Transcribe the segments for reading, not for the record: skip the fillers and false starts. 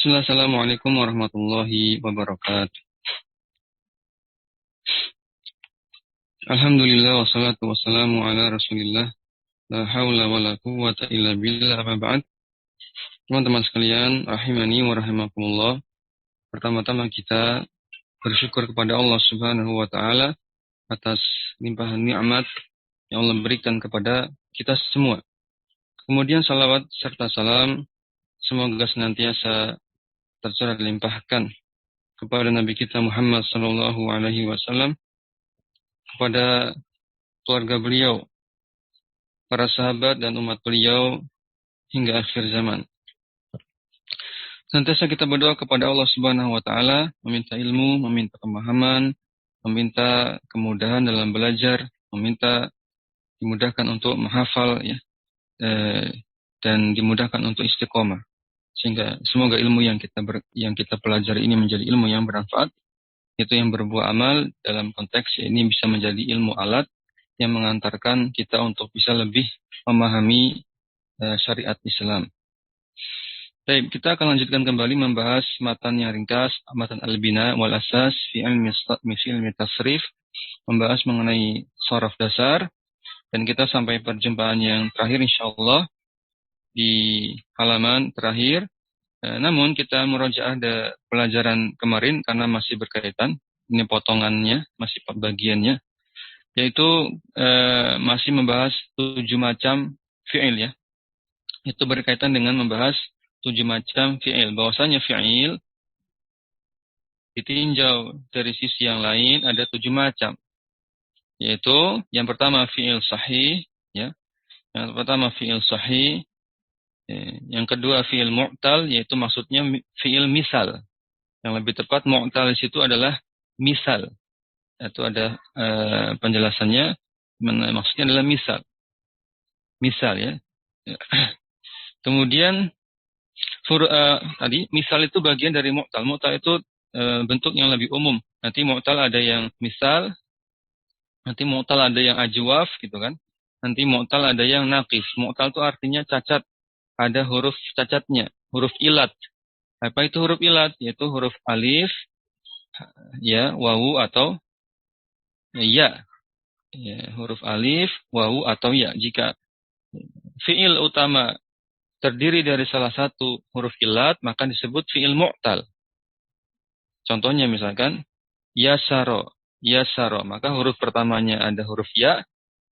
Assalamualaikum warahmatullahi wabarakatuh. Alhamdulillah wassalatu wassalamu ala Rasulillah. La haula wala quwwata illa billah amma ba'd. Teman-teman sekalian, rahimani wa rahimakumullah. Pertama-tama kita bersyukur kepada Allah Subhanahu wa taala atas limpahan nikmat yang Allah berikan kepada kita semua. Kemudian salawat serta salam semoga senantiasa tercurah limpahkan kepada Nabi kita Muhammad sallallahu alaihi wasallam, kepada keluarga beliau, para sahabat dan umat beliau hingga akhir zaman. Senantiasa kita berdoa kepada Allah Subhanahu wa taala, meminta ilmu, meminta pemahaman, meminta kemudahan dalam belajar, meminta dimudahkan untuk menghafal ya, dan dimudahkan untuk istiqomah. Sehingga semoga ilmu yang kita pelajari ini menjadi ilmu yang bermanfaat, itu yang berbuah amal dalam konteks ini bisa menjadi ilmu alat yang mengantarkan kita untuk bisa lebih memahami syariat Islam. Baik, kita akan lanjutkan kembali membahas matan yang ringkas, matan al-bina wal asas fi ilmi tasrif, membahas mengenai sharaf dasar, dan kita sampai perjumpaan yang terakhir insyaallah di halaman terakhir. Namun kita murajaah pelajaran kemarin karena masih berkaitan, ini potongannya, masih bagiannya, yaitu masih membahas 7 macam fi'il ya. Itu berkaitan dengan membahas 7 macam fi'il. Bahwasanya fi'il ditinjau dari sisi yang lain ada 7 macam. Yaitu yang pertama fi'il sahih ya. Yang pertama fi'il sahih. Yang kedua fi'il mu'tal, yaitu maksudnya fi'il misal. Yang lebih tepat mu'tal di situ adalah misal. Itu ada penjelasannya, maksudnya adalah misal. Misal ya. Kemudian tadi misal itu bagian dari mu'tal. Mu'tal itu bentuk yang lebih umum. Nanti mu'tal ada yang misal, nanti mu'tal ada yang ajwaf gitu kan. Nanti mu'tal ada yang naqis. Mu'tal itu artinya cacat. Ada huruf cacatnya, huruf ilat. Apa itu huruf ilat? Yaitu huruf alif, ya, wawu atau ya. Huruf alif, wawu atau ya. Jika fi'il utama terdiri dari salah satu huruf ilat, maka disebut fi'il mu'tal. Contohnya misalkan yasaro, yasaro, maka huruf pertamanya ada huruf ya,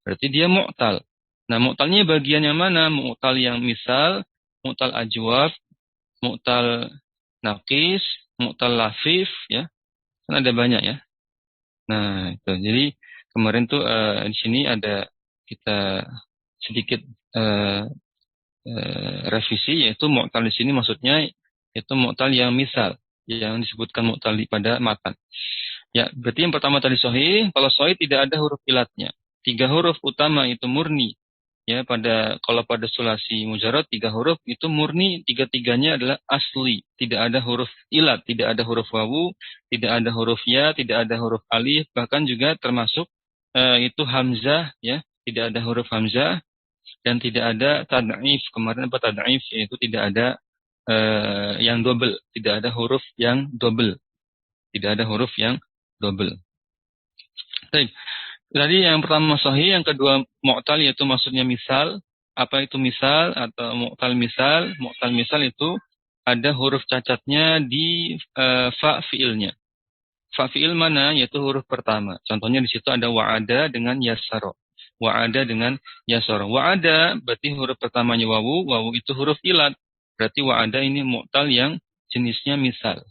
berarti dia mu'tal. Nah, mu'talnya bagian yang mana? Mu'tal yang misal, mu'tal ajwaf, mu'tal naqis, mu'tal lafif, ya. Kan ada banyak ya. Nah, itu. Jadi kemarin tuh di sini ada kita sedikit revisi, yaitu mu'tal di sini maksudnya itu mu'tal yang misal, yang disebutkan mu'tal pada matan. Ya, berarti yang pertama tadi sahih. Kalau sahih tidak ada huruf ilatnya. 3 huruf utama itu murni. Ya, kalau pada sulasi mujarad 3 huruf itu murni, 3-tiganya adalah asli. Tidak ada huruf ilat, tidak ada huruf wawu, tidak ada huruf ya, tidak ada huruf alif, bahkan juga termasuk itu hamzah ya, tidak ada huruf hamzah dan tidak ada tad'if. Kemarin apa tad'if? Yaitu tidak ada yang double, tidak ada huruf yang double. Tidak ada huruf yang double. Baik. Jadi yang pertama sahih, yang kedua mu'tal, yaitu maksudnya misal. Apa itu misal atau mu'tal misal? Mu'tal misal itu ada huruf cacatnya di fa fi'ilnya. Fa fi'il mana? Yaitu huruf pertama. Contohnya di situ ada wa'ada dengan yasaro. Wa'ada dengan yasaro. Wa'ada berarti huruf pertamanya wawu. Wawu itu huruf ilat. Berarti wa'ada ini mu'tal yang jenisnya misal.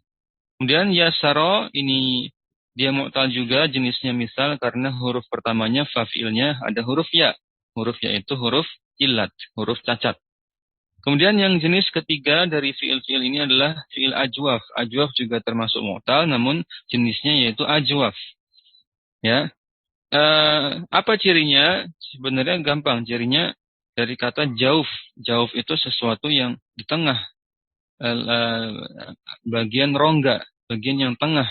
Kemudian yasaro ini dia mu'tal juga jenisnya misal karena huruf pertamanya fa fi'ilnya ada huruf ya. Huruf ya itu huruf ilat, huruf cacat. Kemudian yang jenis ketiga dari fi'il-fi'il ini adalah fi'il ajwaf. Ajwaf juga termasuk mu'tal namun jenisnya yaitu ajwaf. Ya. Apa cirinya? Sebenarnya gampang. Cirinya dari kata jauf. Jauf itu sesuatu yang di tengah. Bagian rongga, bagian yang tengah.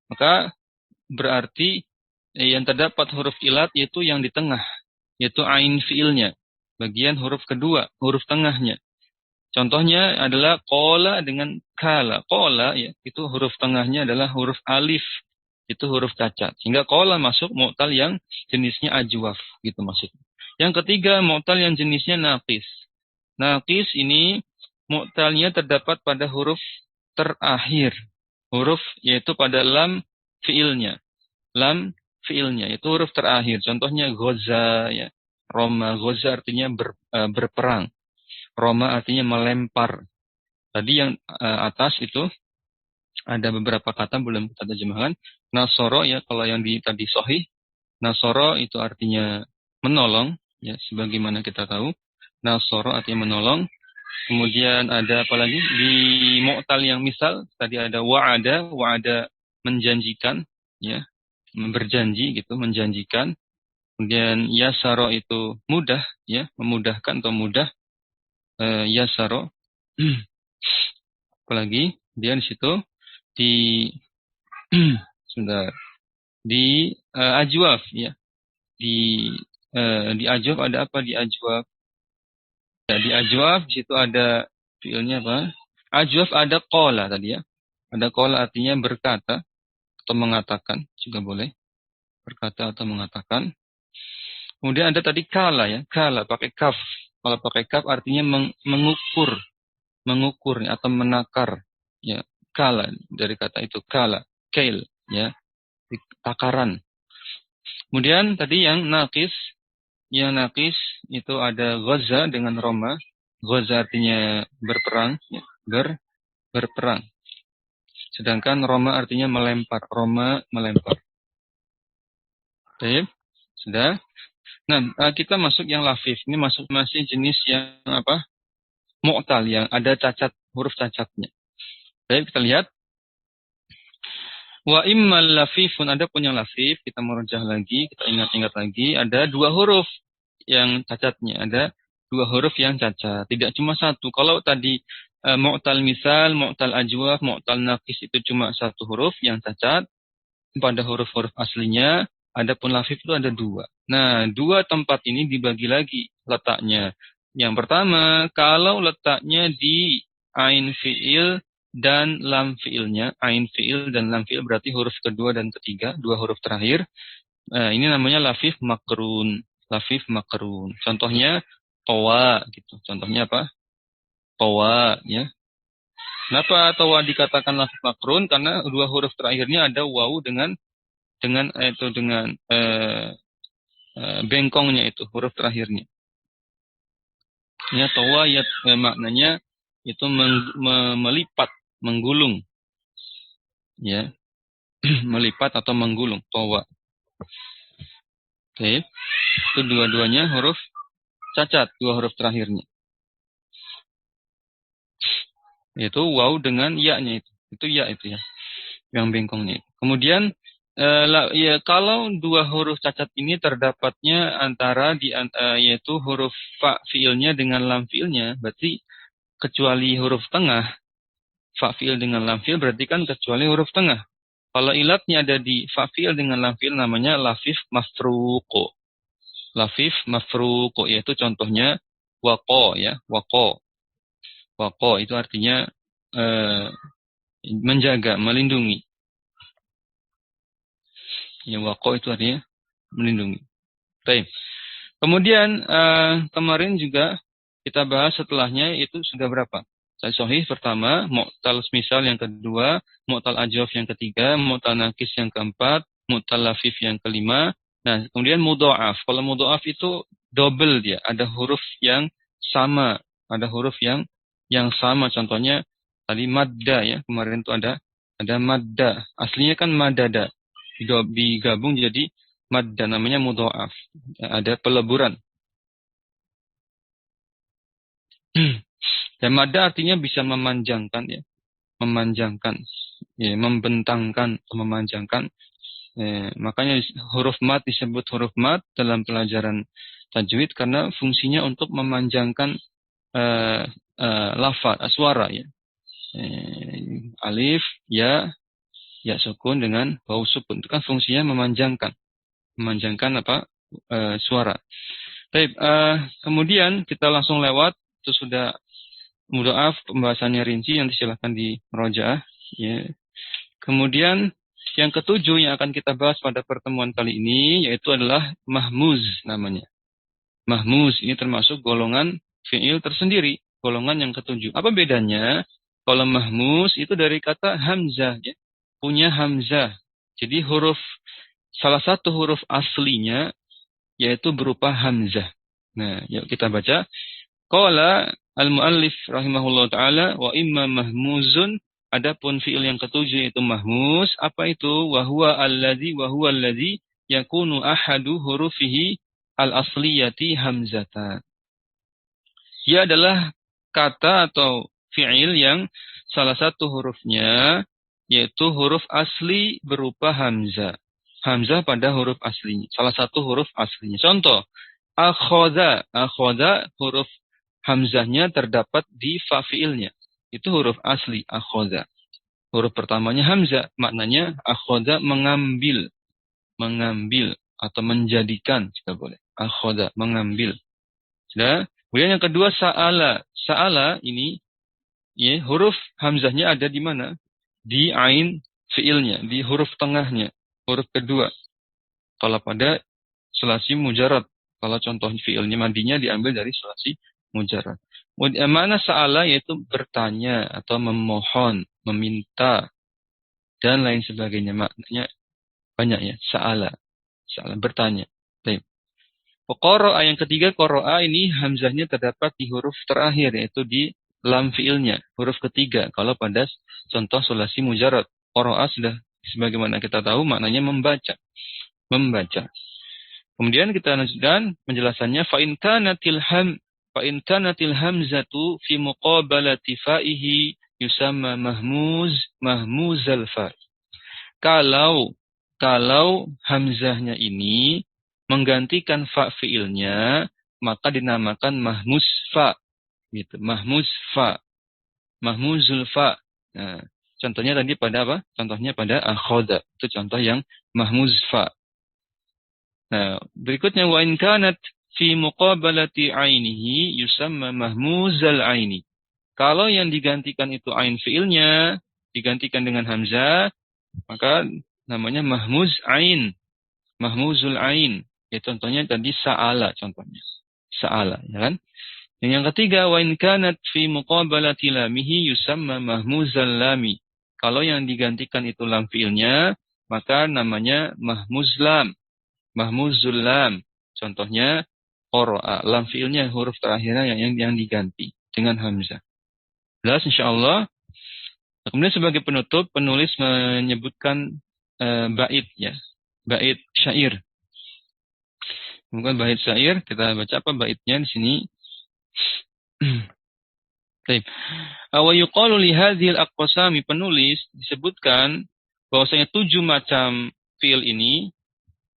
Maka berarti yang terdapat huruf ilat yaitu yang di tengah, yaitu ain fiilnya, bagian huruf kedua, huruf tengahnya. Contohnya adalah qala dengan kala. Qala ya, itu huruf tengahnya adalah huruf alif. Itu huruf cacat. Sehingga qala masuk mu'tal yang jenisnya ajwaf gitu maksudnya. Yang ketiga mu'tal yang jenisnya naqis. Naqis ini mu'talnya terdapat pada huruf terakhir. Huruf yaitu pada lam fiilnya. Lam fiilnya itu huruf terakhir. Contohnya goza ya. Roma goza artinya berperang. Roma artinya melempar. Tadi yang atas itu ada beberapa kata belum kita terjemahkan. Nasoro ya, kalau yang tadi sahih. Nasoro itu artinya menolong, ya sebagaimana kita tahu. Nasoro artinya menolong. Kemudian ada apa lagi? Di mu'tal yang misal, tadi ada wa'ada. Wa'ada menjanjikan, ya berjanji gitu, menjanjikan. Kemudian yasaro itu mudah, ya memudahkan atau mudah. Yasaro. Apalagi dia di situ di sudah di ajwaf ya. Di ajwaf ada apa di ajwaf? Ya, di ajwaf di situ ada fiilnya apa? Ajwaf ada qala tadi ya. Ada qala artinya berkata atau mengatakan juga boleh. Berkata atau mengatakan. Kemudian ada tadi kala ya. Kala pakai kaf. Kalau pakai kaf artinya mengukur atau menakar ya. Kala dari kata itu kala, kail ya. Takaran. Kemudian tadi yang nakis itu ada ghaza dengan roma. Ghaza artinya berperang, ya. Berperang. Sedangkan roma artinya melempar. Roma melempar. Baik, sudah. Nah, kita masuk yang lafif. Ini masih jenis yang apa? Mu'tal yang ada huruf cacatnya. Baik, kita lihat. Wa immal lafifun, ada pun yang lafif, kita merujah lagi, kita ingat-ingat lagi, ada dua huruf yang cacatnya, ada dua huruf yang cacat, tidak cuma satu. Kalau tadi mu'tal misal, mu'tal ajwaf, mu'tal naqis itu cuma satu huruf yang cacat, pada huruf-huruf aslinya, adapun lafif itu ada dua. Nah, dua tempat ini dibagi lagi letaknya. Yang pertama, kalau letaknya di ain fi'il, dan lam fiilnya, ain fiil dan lam fiil berarti huruf kedua dan ketiga, dua huruf terakhir. Ini namanya lafif makrun. Lafif makrun. Contohnya towa gitu. Contohnya apa? Towa ya. Kenapa towa dikatakan lafif makrun? Karena dua huruf terakhirnya ada wawu dengan bengkongnya itu huruf terakhirnya. Ya towa ya maknanya itu melipat, menggulung, ya, melipat atau menggulung, towa. Oke, itu dua-duanya huruf cacat, dua huruf terakhirnya. Itu waw dengan ya-nya itu ya itu ya, yang bengkongnya. Kemudian ya kalau dua huruf cacat ini terdapatnya antara yaitu huruf fa fiilnya dengan lam fiilnya, berarti kecuali huruf tengah. Fa fiil dengan lam fiil berarti kan kecuali huruf tengah. Kalau ilatnya ada di fa fiil dengan lam fiil namanya lafif mafruqo. Lafif mafruqo yaitu contohnya waqo ya, waqo. Waqo itu artinya menjaga, melindungi. Ya waqo itu artinya melindungi. Baik. Kemudian kemarin juga kita bahas setelahnya itu sudah berapa? Sahih pertama, mu'tal misal yang kedua, mu'tal ajwaf yang ketiga, mu'tal nakis yang keempat, mu'tal lafif yang kelima. Nah, kemudian mudha'af. Kalau mudha'af itu double dia, ada huruf yang sama, ada huruf yang sama. Contohnya tadi madda ya, kemarin itu ada madda. Aslinya kan madada. Digabung jadi madda, namanya mudha'af. Ada peleburan. Dan madda artinya bisa memanjangkan ya, membentangkan, memanjangkan. Makanya huruf mad disebut huruf mad dalam pelajaran tajwid karena fungsinya untuk memanjangkan lafaz, suara ya. Alif, ya sukun dengan wawu sukun itu kan fungsinya memanjangkan apa suara. Baik, kemudian kita langsung lewat itu sudah Mudha'af pembahasannya rinci yang silakan di Murojaah ya. Kemudian yang ketujuh yang akan kita bahas pada pertemuan kali ini yaitu adalah mahmuz namanya. Mahmuz ini termasuk golongan fi'il tersendiri, golongan yang ketujuh. Apa bedanya? Kalau mahmuz itu dari kata hamzah ya. Punya hamzah. Jadi salah satu huruf aslinya yaitu berupa hamzah. Nah, yuk kita baca. Qala al-muallif rahimahullah ta'ala wa imma mahmuzun, adapun fi'il yang ketujuh itu mahmuz, apa itu? Wa huwa alladzi yakunu ahadu hurufihi al-asliyati hamzatan. Dia adalah kata atau fi'il yang salah satu hurufnya yaitu huruf asli berupa hamzah. Hamzah pada huruf aslinya, salah satu huruf aslinya. Contoh, akhadha huruf hamzahnya terdapat di fa fi'ilnya. Itu huruf asli, akhadha. Huruf pertamanya hamzah, maknanya akhadha mengambil atau menjadikan, jika boleh. Akhadha mengambil. Sudah. Kemudian yang kedua sa'ala. Sa'ala ini ya, huruf hamzahnya ada di mana? Di ain fi'ilnya, di huruf tengahnya, huruf kedua. Kalau pada sulasi mujarad, kalau contoh fi'ilnya madinya diambil dari sulasi mujarad. Mana sa'ala yaitu bertanya atau memohon, meminta dan lain sebagainya. Maknanya banyak ya, sa'ala bertanya. Baik. Qara'a yang ketiga, qara'a ini hamzahnya terdapat di huruf terakhir yaitu di lam fi'ilnya, huruf ketiga. Kalau pada contoh sulasi mujarad, qara'a sudah sebagaimana kita tahu maknanya membaca. Kemudian kita lanjutkan penjelasannya fa in kanatil hamzatu fi muqabalati fa'ihi yusamma mahmuzal fa'. Kalau hamzahnya ini menggantikan fa fi'ilnya, maka dinamakan mahmuz fa. Gitu. Mahmuz fa. Mahmuzul fa. Nah, contohnya tadi pada apa? Contohnya pada akhadha. Itu contoh yang mahmuz fa. Nah, berikutnya wa in kanat fi muqabalati ainihi yusamma mahmuzal aini. Kalau yang digantikan itu ain fi'ilnya, digantikan dengan hamzah, maka namanya mahmuz ain. Mahmuzul ain. Ya, contohnya tadi sa'ala contohnya. Sa'ala, ya kan? Yang ketiga, wa in kanat fi muqabalati lamihi yusamma mahmuzal lami. Kalau yang digantikan itu lam fi'ilnya, maka namanya mahmuz lam. Mahmuzul lam. Contohnya qara'a. Lam fi'ilnya huruf terakhirnya yang diganti dengan hamzah. Jelas insyaallah. Kemudian sebagai penutup, penulis menyebutkan bait ya. Bait syair. Bukan bait syair, kita baca apa baitnya di sini. Baik. Wa yuqalu li hadhil aqsami, penulis disebutkan bahwasanya 7 macam fiil ini,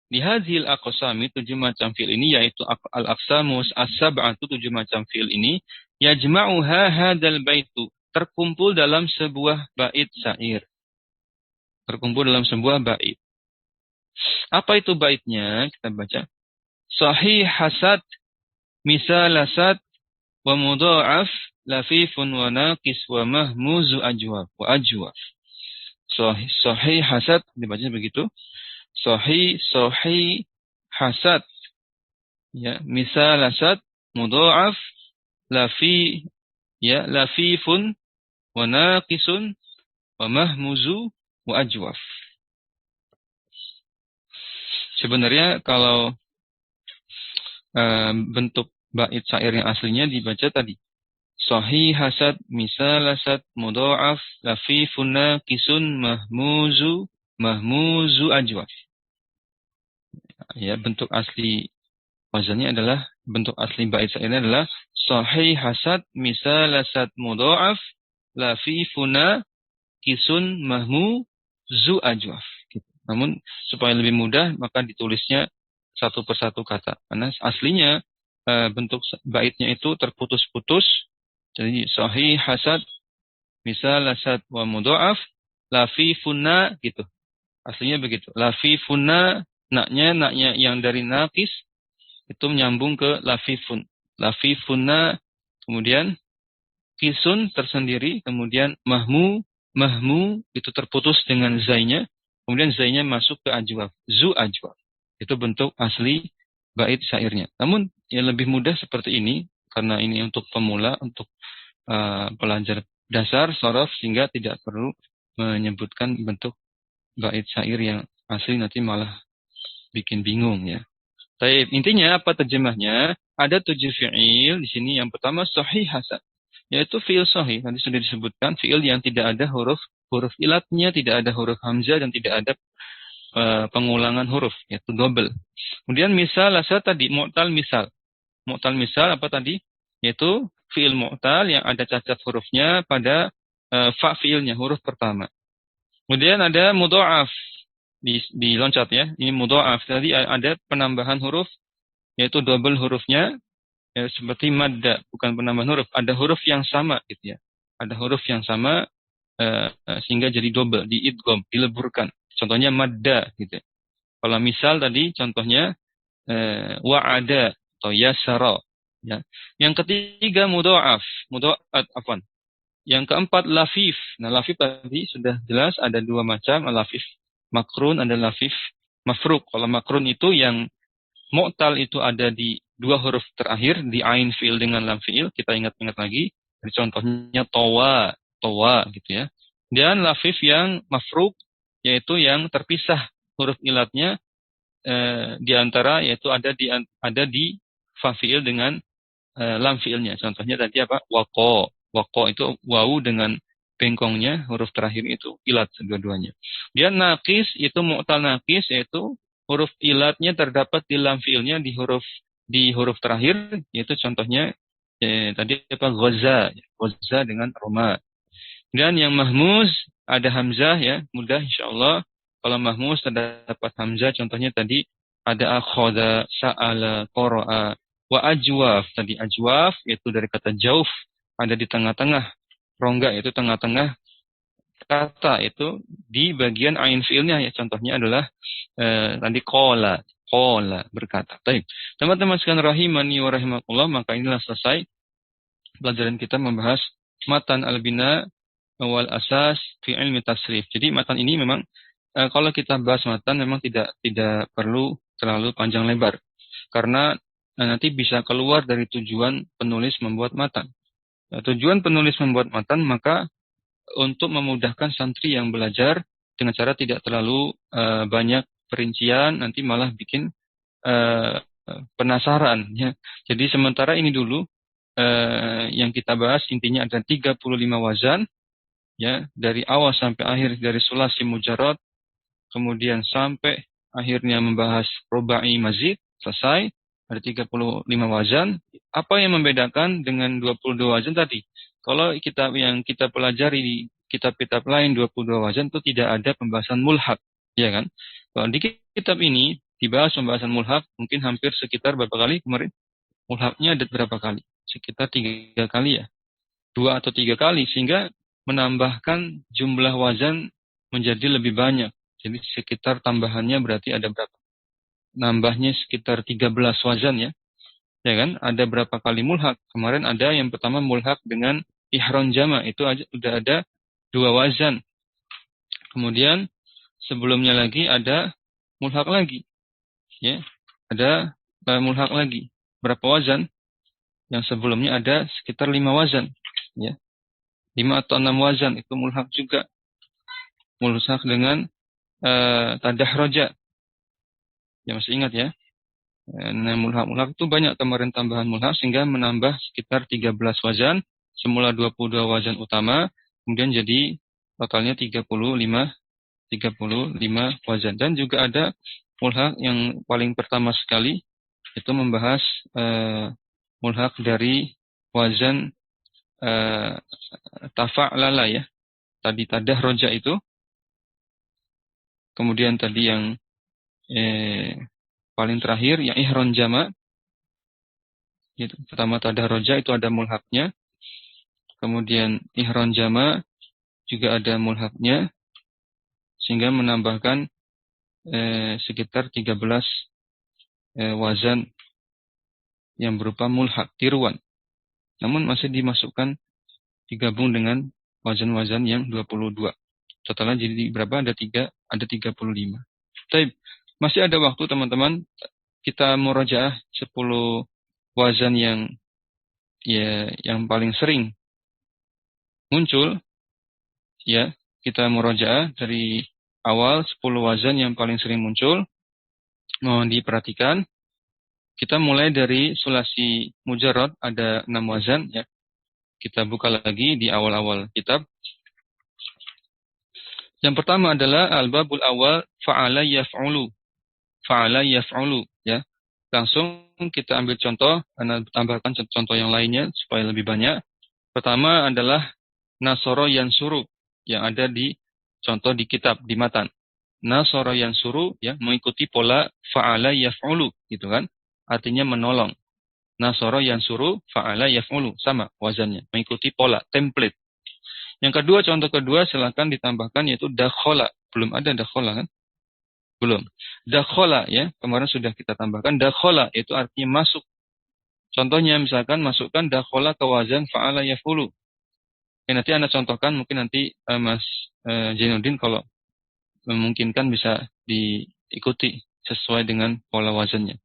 di hadhil aqsami 7 macam fiil ini yaitu al-aqsamus as-sab'atu 7 macam fiil ini yajma'uha hadzal baitu, terkumpul dalam sebuah bait syair. Terkumpul dalam sebuah bait. Apa itu baitnya? Kita baca. Sahih hasad, misal asad, wa mudha'af, lafifun wa naqis wa mahmuzu ajwaf wa ajwaf. Sahih hasad dibaca begitu. Sahih hasad. Ya, misal asad, mudha'af, lafifun wa naqisun wa mahmuzu wa ajwaf. Sebenarnya kalau bentuk bait syair yang aslinya dibaca tadi. Sahih hasad, misal asad, mudha'af, lafifun naqisun, mahmuzu ajwaf. Ya, bentuk asli wazannya adalah, bentuk asli bait syairnya adalah sahih hasad, misal asad, mudha'af, lafifun naqisun, mahmuzu ajwaf. Gitu. Namun supaya lebih mudah maka ditulisnya satu persatu kata. Karena aslinya bentuk baitnya itu terputus-putus. Jadi sahih hasad, misal asad wa mudha'af, lafifuna gitu. Aslinya begitu. Lafifuna, naknya yang dari naqis itu menyambung ke lafifun. Lafifuna, kemudian kisun tersendiri, kemudian mahmu itu terputus dengan zainya, kemudian zainya masuk ke ajwaf, zu ajwaf. Itu bentuk asli bait syairnya. Namun yang lebih mudah seperti ini, karena ini untuk pemula, untuk pelajar dasar sorof, sehingga tidak perlu menyebutkan bentuk bait syair yang asli, nanti malah bikin bingung ya. Tapi intinya apa terjemahnya? Ada 7 fi'il di sini. Yang pertama sahih hasan, yaitu fi'il sahih. Tadi sudah disebutkan fi'il yang tidak ada huruf ilatnya, tidak ada huruf hamzah, dan tidak ada pengulangan huruf, yaitu double. Kemudian misal asal tadi mu'tal misal. Mu'tal misal apa tadi? Yaitu fi'il mu'tal yang ada cacat hurufnya pada fa fi'ilnya, huruf pertama. Kemudian ada mudha'af, di loncat ya. Ini mudha'af. Tadi ada penambahan huruf, yaitu double hurufnya, ya, seperti madda, bukan penambahan huruf. Ada huruf yang sama gitu ya. Ada huruf yang sama sehingga jadi double, diidgham, dileburkan. Contohnya madda gitu. Kalau misal tadi contohnya wa'ada atau yasara ya. Yang ketiga mudha'af, afwan. Yang keempat lafif. Nah, lafif tadi sudah jelas ada dua macam, lafif makrun, ada lafif mafruk. Kalau makrun itu yang mu'tal itu ada di dua huruf terakhir, di ain fi'il dengan lam fi'il. Kita ingat-ingat lagi. Jadi contohnya towa gitu ya. Dan lafif yang mafruk, yaitu yang terpisah huruf ilatnya di antara, yaitu ada di fa fi'il dengan lam fi'ilnya. Contohnya tadi apa? Waqo itu wawu dengan bengkongnya, huruf terakhir itu ilat kedua-duanya. Dia nakis itu mu'tal nakis, yaitu huruf ilatnya terdapat di lam fi'ilnya di huruf terakhir, yaitu contohnya tadi apa? Ghaza dengan Roma. Dan yang mahmuz ada hamzah ya, mudah insyaallah. Kalau mahmuz terdapat hamzah, contohnya tadi ada akhadha, sa'ala, qara'a, wa ajwaf. Tadi ajwaf yaitu dari kata jauf, ada di tengah-tengah rongga, yaitu tengah-tengah kata, itu di bagian ain fiilnya ya. Contohnya adalah tadi qala berkata. Baik. Teman-teman sekalian rahimani wa rahimakumullah, maka inilah selesai pelajaran kita membahas matan al-bina wal asas fi ilmi tasrif. Jadi matan ini memang kalau kita bahas matan memang tidak perlu terlalu panjang lebar, karena nanti bisa keluar dari tujuan penulis membuat matan. Tujuan penulis membuat matan maka untuk memudahkan santri yang belajar dengan cara tidak terlalu banyak perincian, nanti malah bikin penasaran ya. Jadi sementara ini dulu yang kita bahas intinya ada 35 wazan ya, dari awal sampai akhir, dari sulasi mujarrad kemudian sampai akhirnya membahas rubai mazid, selesai. Ada 35 wazan. Apa yang membedakan dengan 22 wazan tadi? Kalau yang kita pelajari di kitab-kitab lain 22 wazan itu tidak ada pembahasan mulhaq, ya kan? Kalau di kitab ini dibahas pembahasan mulhaq, mungkin hampir sekitar berapa kali kemarin? Mulhaqnya ada berapa kali? Sekitar 3 kali ya. 2 atau 3 kali, sehingga menambahkan jumlah wazan menjadi lebih banyak. Jadi sekitar tambahannya berarti ada berapa? Nambahnya sekitar 13 wazan ya. Ya kan? Ada berapa kali mulhaq? Kemarin ada yang pertama mulhaq dengan ihron jama, itu sudah ada 2 wazan. Kemudian sebelumnya lagi ada mulhaq lagi. Ya. Ada mulhaq lagi. Berapa wazan? Yang sebelumnya ada sekitar 5 wazan, ya. 5 atau 6 wazan itu mulhaq juga. Mulhaq dengan tadahroja. Ya, masih ingat ya? Nah, mulhaq itu banyak kemarin tambahan mulhaq sehingga menambah sekitar 13 wazan. Semula 22 wazan utama, kemudian jadi totalnya 35 wazan. Dan juga ada mulhaq yang paling pertama sekali, itu membahas mulhaq dari wazan tafa'lala ya. Tadi tadahroja itu. Kemudian tadi yang paling terakhir yang ihron jama, gitu. Pertama tadahroja itu ada mulhaqnya, kemudian ihron jama juga ada mulhaqnya, sehingga menambahkan sekitar 13 wazan yang berupa mulhaq tiruan. Namun masih dimasukkan digabung dengan wazan-wazan yang 22. Totalnya jadi berapa? Ada 35. Baik, masih ada waktu teman-teman. Kita murojaah 10 wazan yang paling sering muncul, ya. Kita murojaah dari awal 10 wazan yang paling sering muncul. Mohon diperhatikan. Kita mulai dari sulasi mujarrad, ada 6 wazan, ya. Kita buka lagi di awal-awal kitab. Yang pertama adalah al-babul awal fa'ala yaf'ulu. Fa'ala yaf'ulu, ya. Langsung kita ambil contoh, Anda tambahkan contoh yang lainnya supaya lebih banyak. Pertama adalah nasoro yansuru yang ada di contoh di kitab, di matan. Nasoro yansuru, ya, mengikuti pola fa'ala yaf'ulu, gitu kan. Artinya menolong. Nasoro yansuru fa'ala yaf'ulu, sama wazannya, mengikuti pola, template. Yang kedua, contoh kedua silakan ditambahkan yaitu dakhola. Belum ada dakhola kan? Belum. Dakhola, ya, kemarin sudah kita tambahkan. Dakhola itu artinya masuk. Contohnya misalkan masukkan dakhola ke wazan fa'ala yaf'ulu. Ya, nanti Anda contohkan, mungkin nanti Mas Jainuddin kalau memungkinkan bisa diikuti sesuai dengan pola wazannya.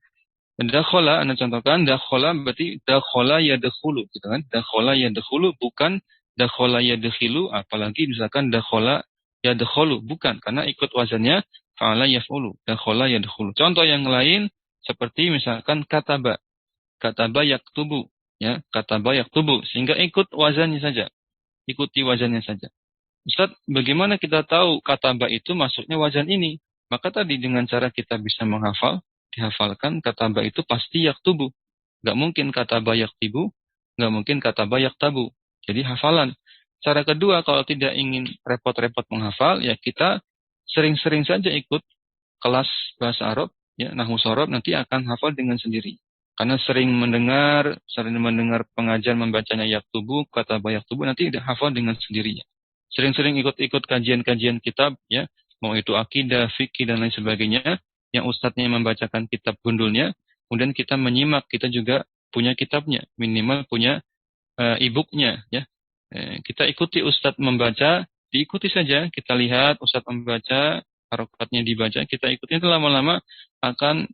Dakhola, Anda contohkan, dakhola berarti dakhola yadkhulu, gitu kan? Dakhola yadkhulu, bukan dakhola yadkhilu, apalagi misalkan dakhola yadkhulu, bukan, karena ikut wazannya fa'ala yaf'ulu, dakhola yadkhulu. Contoh yang lain, seperti misalkan kataba, kataba yaktubu, ya, kataba yaktubu, sehingga ikut wazannya saja, ikuti wazannya saja. Ustaz, bagaimana kita tahu kataba itu masuknya wazan ini? Maka tadi dengan cara kita bisa menghafal, dihafalkan kataba itu pasti yaktubu. Gak mungkin kataba yaktibu, gak mungkin kataba yaktabu. Jadi hafalan. Cara kedua, kalau tidak ingin repot-repot menghafal, ya kita sering-sering saja ikut kelas bahasa Arab, ya, nahwu shorof, nanti akan hafal dengan sendiri. Karena sering mendengar pengajar membacanya yaktubu, kataba yaktubu, nanti hafal dengan sendirinya. Sering-sering ikut-ikut kajian-kajian kitab, ya, mau itu akidah, fikih, dan lain sebagainya, yang ustadznya membacakan kitab gundulnya, kemudian kita menyimak, kita juga punya kitabnya, minimal punya e-booknya, ya. Kita ikuti ustadz membaca, diikuti saja, kita lihat ustadz membaca, harokatnya dibaca, kita ikuti, itu lama-lama akan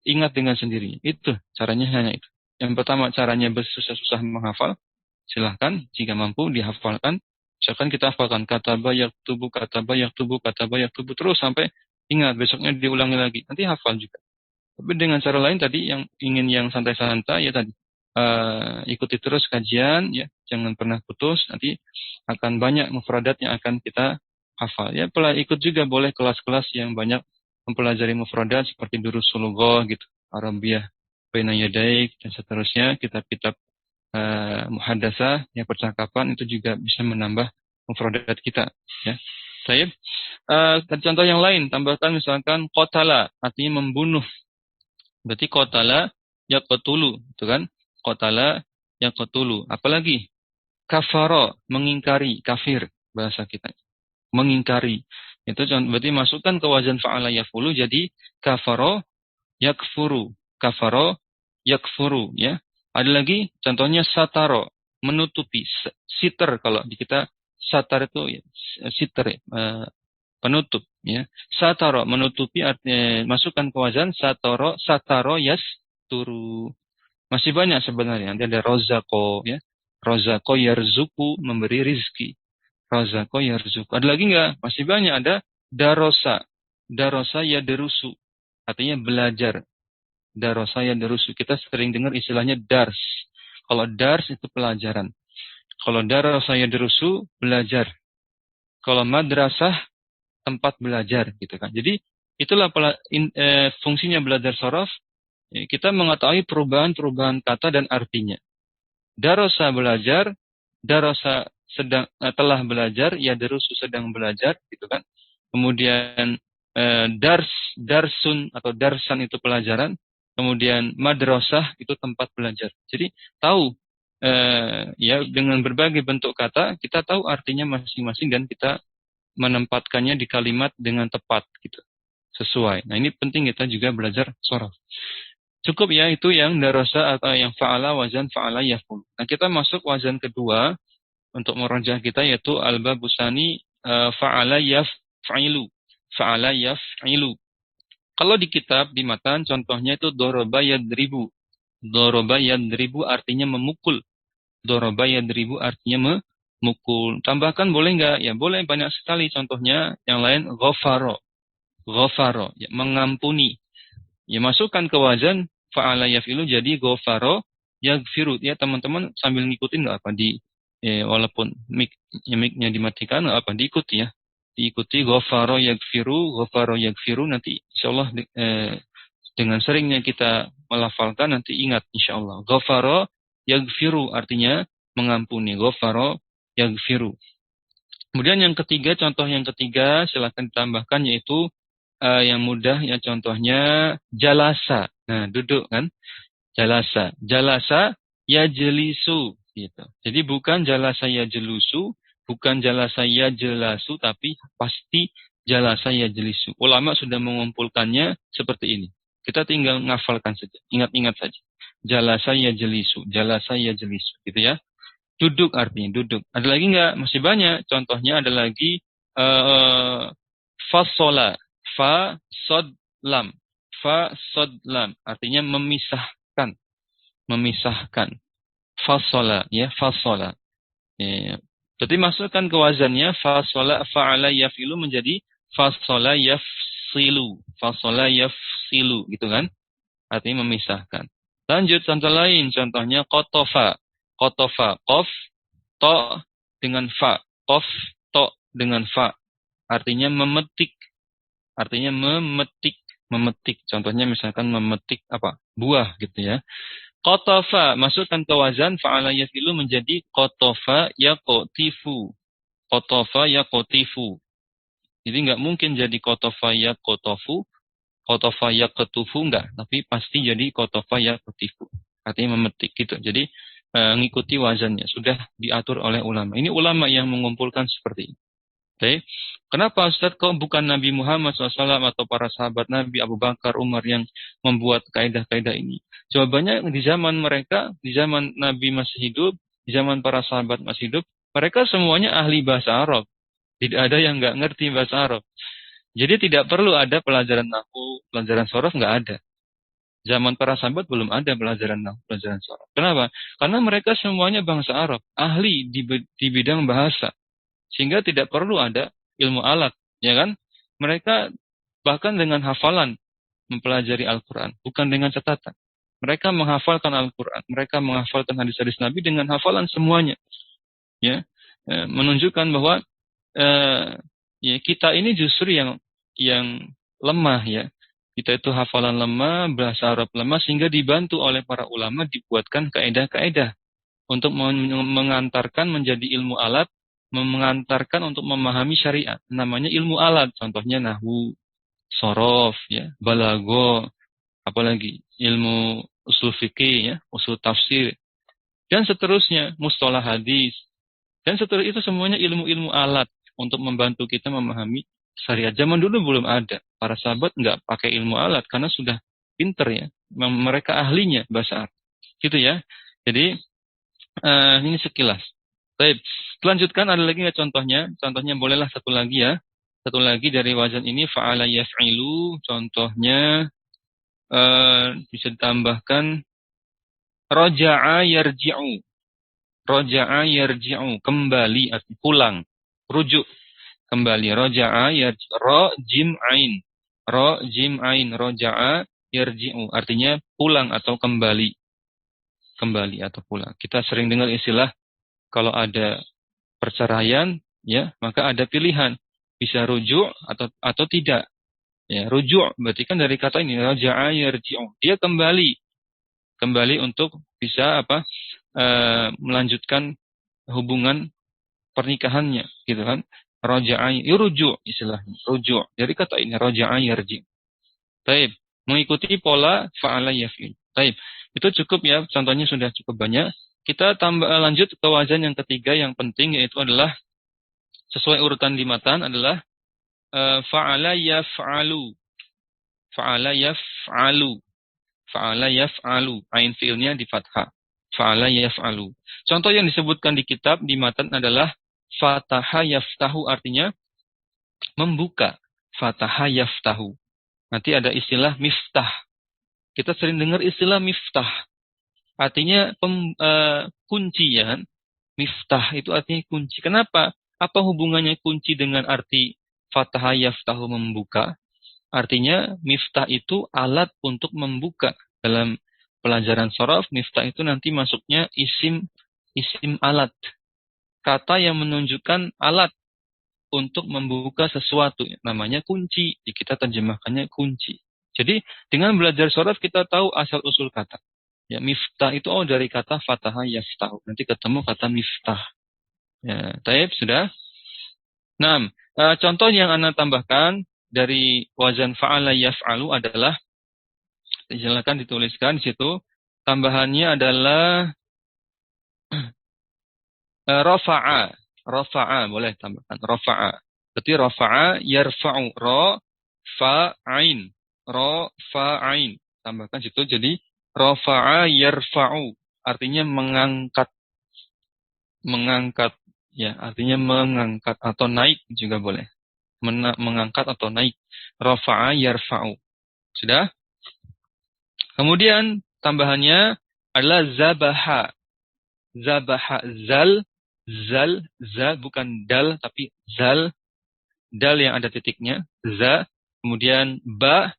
ingat dengan sendirinya. Itu caranya, hanya itu. Yang pertama, caranya bersusah-susah menghafal, silahkan, jika mampu dihafalkan. Misalkan kita hafalkan kataba yaktubu, kataba yaktubu, kataba yaktubu, terus sampai ingat, besoknya diulangi lagi, nanti hafal juga. Tapi dengan cara lain tadi, yang ingin yang santai-santai, ya tadi, ikuti terus kajian, ya, jangan pernah putus, nanti akan banyak mufradat yang akan kita hafal. Ya, ikut juga boleh kelas-kelas yang banyak mempelajari mufradat seperti Durusul Lughah, gitu, Arabiyah Baina Yadaik, dan seterusnya, kitab-kitab muhadasah, ya, percakapan, itu juga bisa menambah mufradat kita, ya. Baik. Contoh yang lain, tambahkan misalkan qatala, artinya membunuh. Berarti qatala yaqtulu, itu kan? Qatala yaqtulu. Apalagi? Kafara, mengingkari, kafir bahasa kita. Mengingkari. Itu berarti masukkan ke wazan fa'ala yaf'ulu, jadi kafara yakfuru. Kafara yakfuru, ya. Ada lagi contohnya sataro, menutupi, sitar, kalau di kita satar itu, ya, sitar, penutup, ya. Sataro, menutupi, artinya masukkan ke wazan sataro yasturu. Masih banyak sebenarnya. Nanti ada rozako, ya. Rozako yarzuku, memberi rizki. Rozako yarzuku. Ada lagi enggak? Masih banyak. Ada darosa. Darosa yadrusu. Artinya belajar. Darosa yadrusu. Kita sering dengar istilahnya dars. Kalau dars itu pelajaran. Kalau darosa yadrusu, belajar. Kalau madrasah, tempat belajar, gitu kan. Jadi itulah fungsinya belajar sorof. Kita mengetahui perubahan-perubahan kata dan artinya. Darosa belajar, darosa telah belajar, ya darusu sedang belajar, gitu kan. Kemudian darsun atau darsan itu pelajaran. Kemudian madrasah itu tempat belajar. Jadi tahu, ya, dengan berbagai bentuk kata kita tahu artinya masing-masing dan kita menempatkannya di kalimat dengan tepat, gitu, sesuai. Nah, ini penting kita juga belajar sorof. Cukup ya, itu yang darosa atau yang fa'ala, wazan fa'ala yaf'ul. Nah, kita masuk wazan kedua, untuk merajah kita yaitu al-babusani fa'ala yaf'ilu. Fa'ala yaf'ilu. Kalau di kitab, di matan, contohnya itu doroba yadribu. Doroba yadribu artinya memukul. Doroba yadribu artinya memukul. Tambahkan boleh nggak? Ya boleh, banyak sekali contohnya. Yang lain, ghafaro. Ghafaro, ya, mengampuni. Ya masukkan ke wazan, fa'ala yaf'ilu jadi ghafaro yaghfiru. Ya teman-teman sambil ngikutin nggak apa walaupun mic-nya dimatikan nggak apa, diikuti ya. Diikuti ghafaro yaghfiru nanti insyaallah dengan seringnya kita melafalkan nanti ingat insyaallah. Ghafaro yaghfiru artinya mengampuni. Ghafaro yaghfiru. Kemudian yang ketiga, contoh yang ketiga silakan ditambahkan yaitu yang mudah ya, contohnya jalasa. Nah, duduk kan? Jalasa. Jalasa yajlisu gitu. Jadi bukan jalasa yajlusu, bukan jalasa yajlasu, tapi pasti jalasa yajlisu. Ulama sudah mengumpulkannya seperti ini. Kita tinggal ngafalkan saja. Ingat-ingat saja. Jalasa yajlisu, jalasa yajlisu gitu ya. Duduk artinya duduk. Ada lagi nggak? Masih banyak. Contohnya ada lagi fasola. Fa sod lam. Fa sod lam artinya memisahkan. Memisahkan. Fasola ya, fasola. Ya. Berarti masukkan ke wazannya fasola fa'ala yafilu menjadi fasola yafsilu. Fasola yafsilu gitu kan? Artinya memisahkan. Lanjut contoh lain, contohnya kotofa. Kotofa, kof, to dengan fa. Kof, to dengan fa. Artinya memetik. Artinya memetik. Memetik. Contohnya misalkan memetik apa? Buah gitu ya. Kotofa, masukkan ke wazan fa'ala yafilu menjadi kotofa yakotifu. Kotofa yakotifu. Jadi nggak mungkin jadi kotofa yakotofu. Kotofa yaketufu enggak. Tapi pasti jadi kotofa yakotifu. Artinya memetik gitu. Jadi ngikuti wazannya. Sudah diatur oleh ulama. Ini ulama yang mengumpulkan seperti ini. Okay. Kenapa Ustaz kok bukan Nabi Muhammad SAW atau para sahabat Nabi Abu Bakar, Umar yang membuat kaidah-kaidah ini? Jawabannya di zaman mereka, di zaman Nabi masih hidup, di zaman para sahabat masih hidup, mereka semuanya ahli bahasa Arab. Tidak ada yang nggak ngerti bahasa Arab. Jadi tidak perlu ada pelajaran nahwu, pelajaran sorof nggak ada. Zaman para sahabat belum ada pelajaran nahwu, pelajaran sorof. Kenapa? Karena mereka semuanya bangsa Arab, ahli di bidang bahasa. Sehingga tidak perlu ada ilmu alat, ya kan? Mereka bahkan dengan hafalan mempelajari Al-Quran, bukan dengan catatan. Mereka menghafalkan Al-Quran, mereka menghafalkan hadis-hadis Nabi dengan hafalan semuanya. Ya, menunjukkan bahwa ya kita ini justru yang lemah ya. Kita itu hafalan lemah, bahasa Arab lemah, sehingga dibantu oleh para ulama dibuatkan kaidah-kaidah untuk mengantarkan menjadi ilmu alat, mengantarkan untuk memahami syariat. Namanya ilmu alat, contohnya nahwu, sorof, ya, balago, apalagi ilmu usul fikih, ya, usul tafsir, dan seterusnya, mustalah hadis, dan seterusnya. Itu semuanya ilmu-ilmu alat untuk membantu kita memahami syariat. Zaman dulu belum ada. Para sahabat nggak pakai ilmu alat karena sudah pinter ya. Mereka ahlinya bahasa Arab. Gitu ya. Jadi ini sekilas. Baik. Lanjutkan, ada lagi nggak contohnya? Contohnya bolehlah satu lagi ya. Satu lagi dari wazan ini fa'ala yaf'ilu. Contohnya bisa ditambahkan roja'a yarji'u. Roja'a yarji'u. Kembali arti pulang. Rujuk. Kembali. Roja'a yarji'u. Ro jim ain. Ro jim ain. Roja'a yarji'u. Artinya pulang atau kembali. Kembali atau pulang. Kita sering dengar istilah kalau ada perceraian, ya, maka ada pilihan. Bisa rujuk atau tidak. Ya, rujuk berarti kan dari kata ini raja'a yarji'u. Dia kembali. Kembali untuk bisa melanjutkan hubungan pernikahannya, gitu kan. Raja'a rujuk istilahnya, rujuk. Dari kata ini raja'a yarji'u. Baik, mengikuti pola fa'ala yaf'il. Baik, itu cukup ya, contohnya sudah cukup banyak. Kita lanjut ke wazan yang ketiga yang penting, yaitu adalah sesuai urutan di matan adalah fa'ala yaf'alu. Fa'ala yaf'alu. Fa'ala yaf'alu. Ain fi'ilnya di fathah. Fa'ala yaf'alu. Contoh yang disebutkan di kitab, di matan adalah fataha yaftahu, artinya membuka. Fataha yaftahu. Nanti ada istilah miftah. Kita sering dengar istilah miftah. Artinya kunci ya. Miftah itu artinya kunci. Kenapa? Apa hubungannya kunci dengan arti fataha yaftahu, membuka? Artinya miftah itu alat untuk membuka. Dalam pelajaran shorof, miftah itu nanti masuknya isim alat. Kata yang menunjukkan alat untuk membuka sesuatu. Namanya kunci. Kita terjemahkannya kunci. Jadi dengan belajar shorof kita tahu asal-usul kata. Ya, miftah itu dari kata fataha yaftahu. Nanti ketemu kata miftah. Ya, taib sudah. Nah, contoh yang Anda tambahkan dari wazan fa'ala yaf'alu adalah, silakan dituliskan di situ. Tambahannya adalah rafa'a. Rafa'a boleh tambahkan. Rafa'a. Berarti rafa'a yarfa'u. Rafa'ain. Rafa'ain. Tambahkan situ. Jadi rafa'a yarfa'u. Artinya mengangkat. Mengangkat. Ya, artinya mengangkat atau naik juga boleh. Mengangkat atau naik. Rafa'a yarfa'u. Sudah? Kemudian tambahannya adalah zabaha. Zabaha. Zal, bukan dal, tapi zal. Dal yang ada titiknya. Za. Kemudian ba,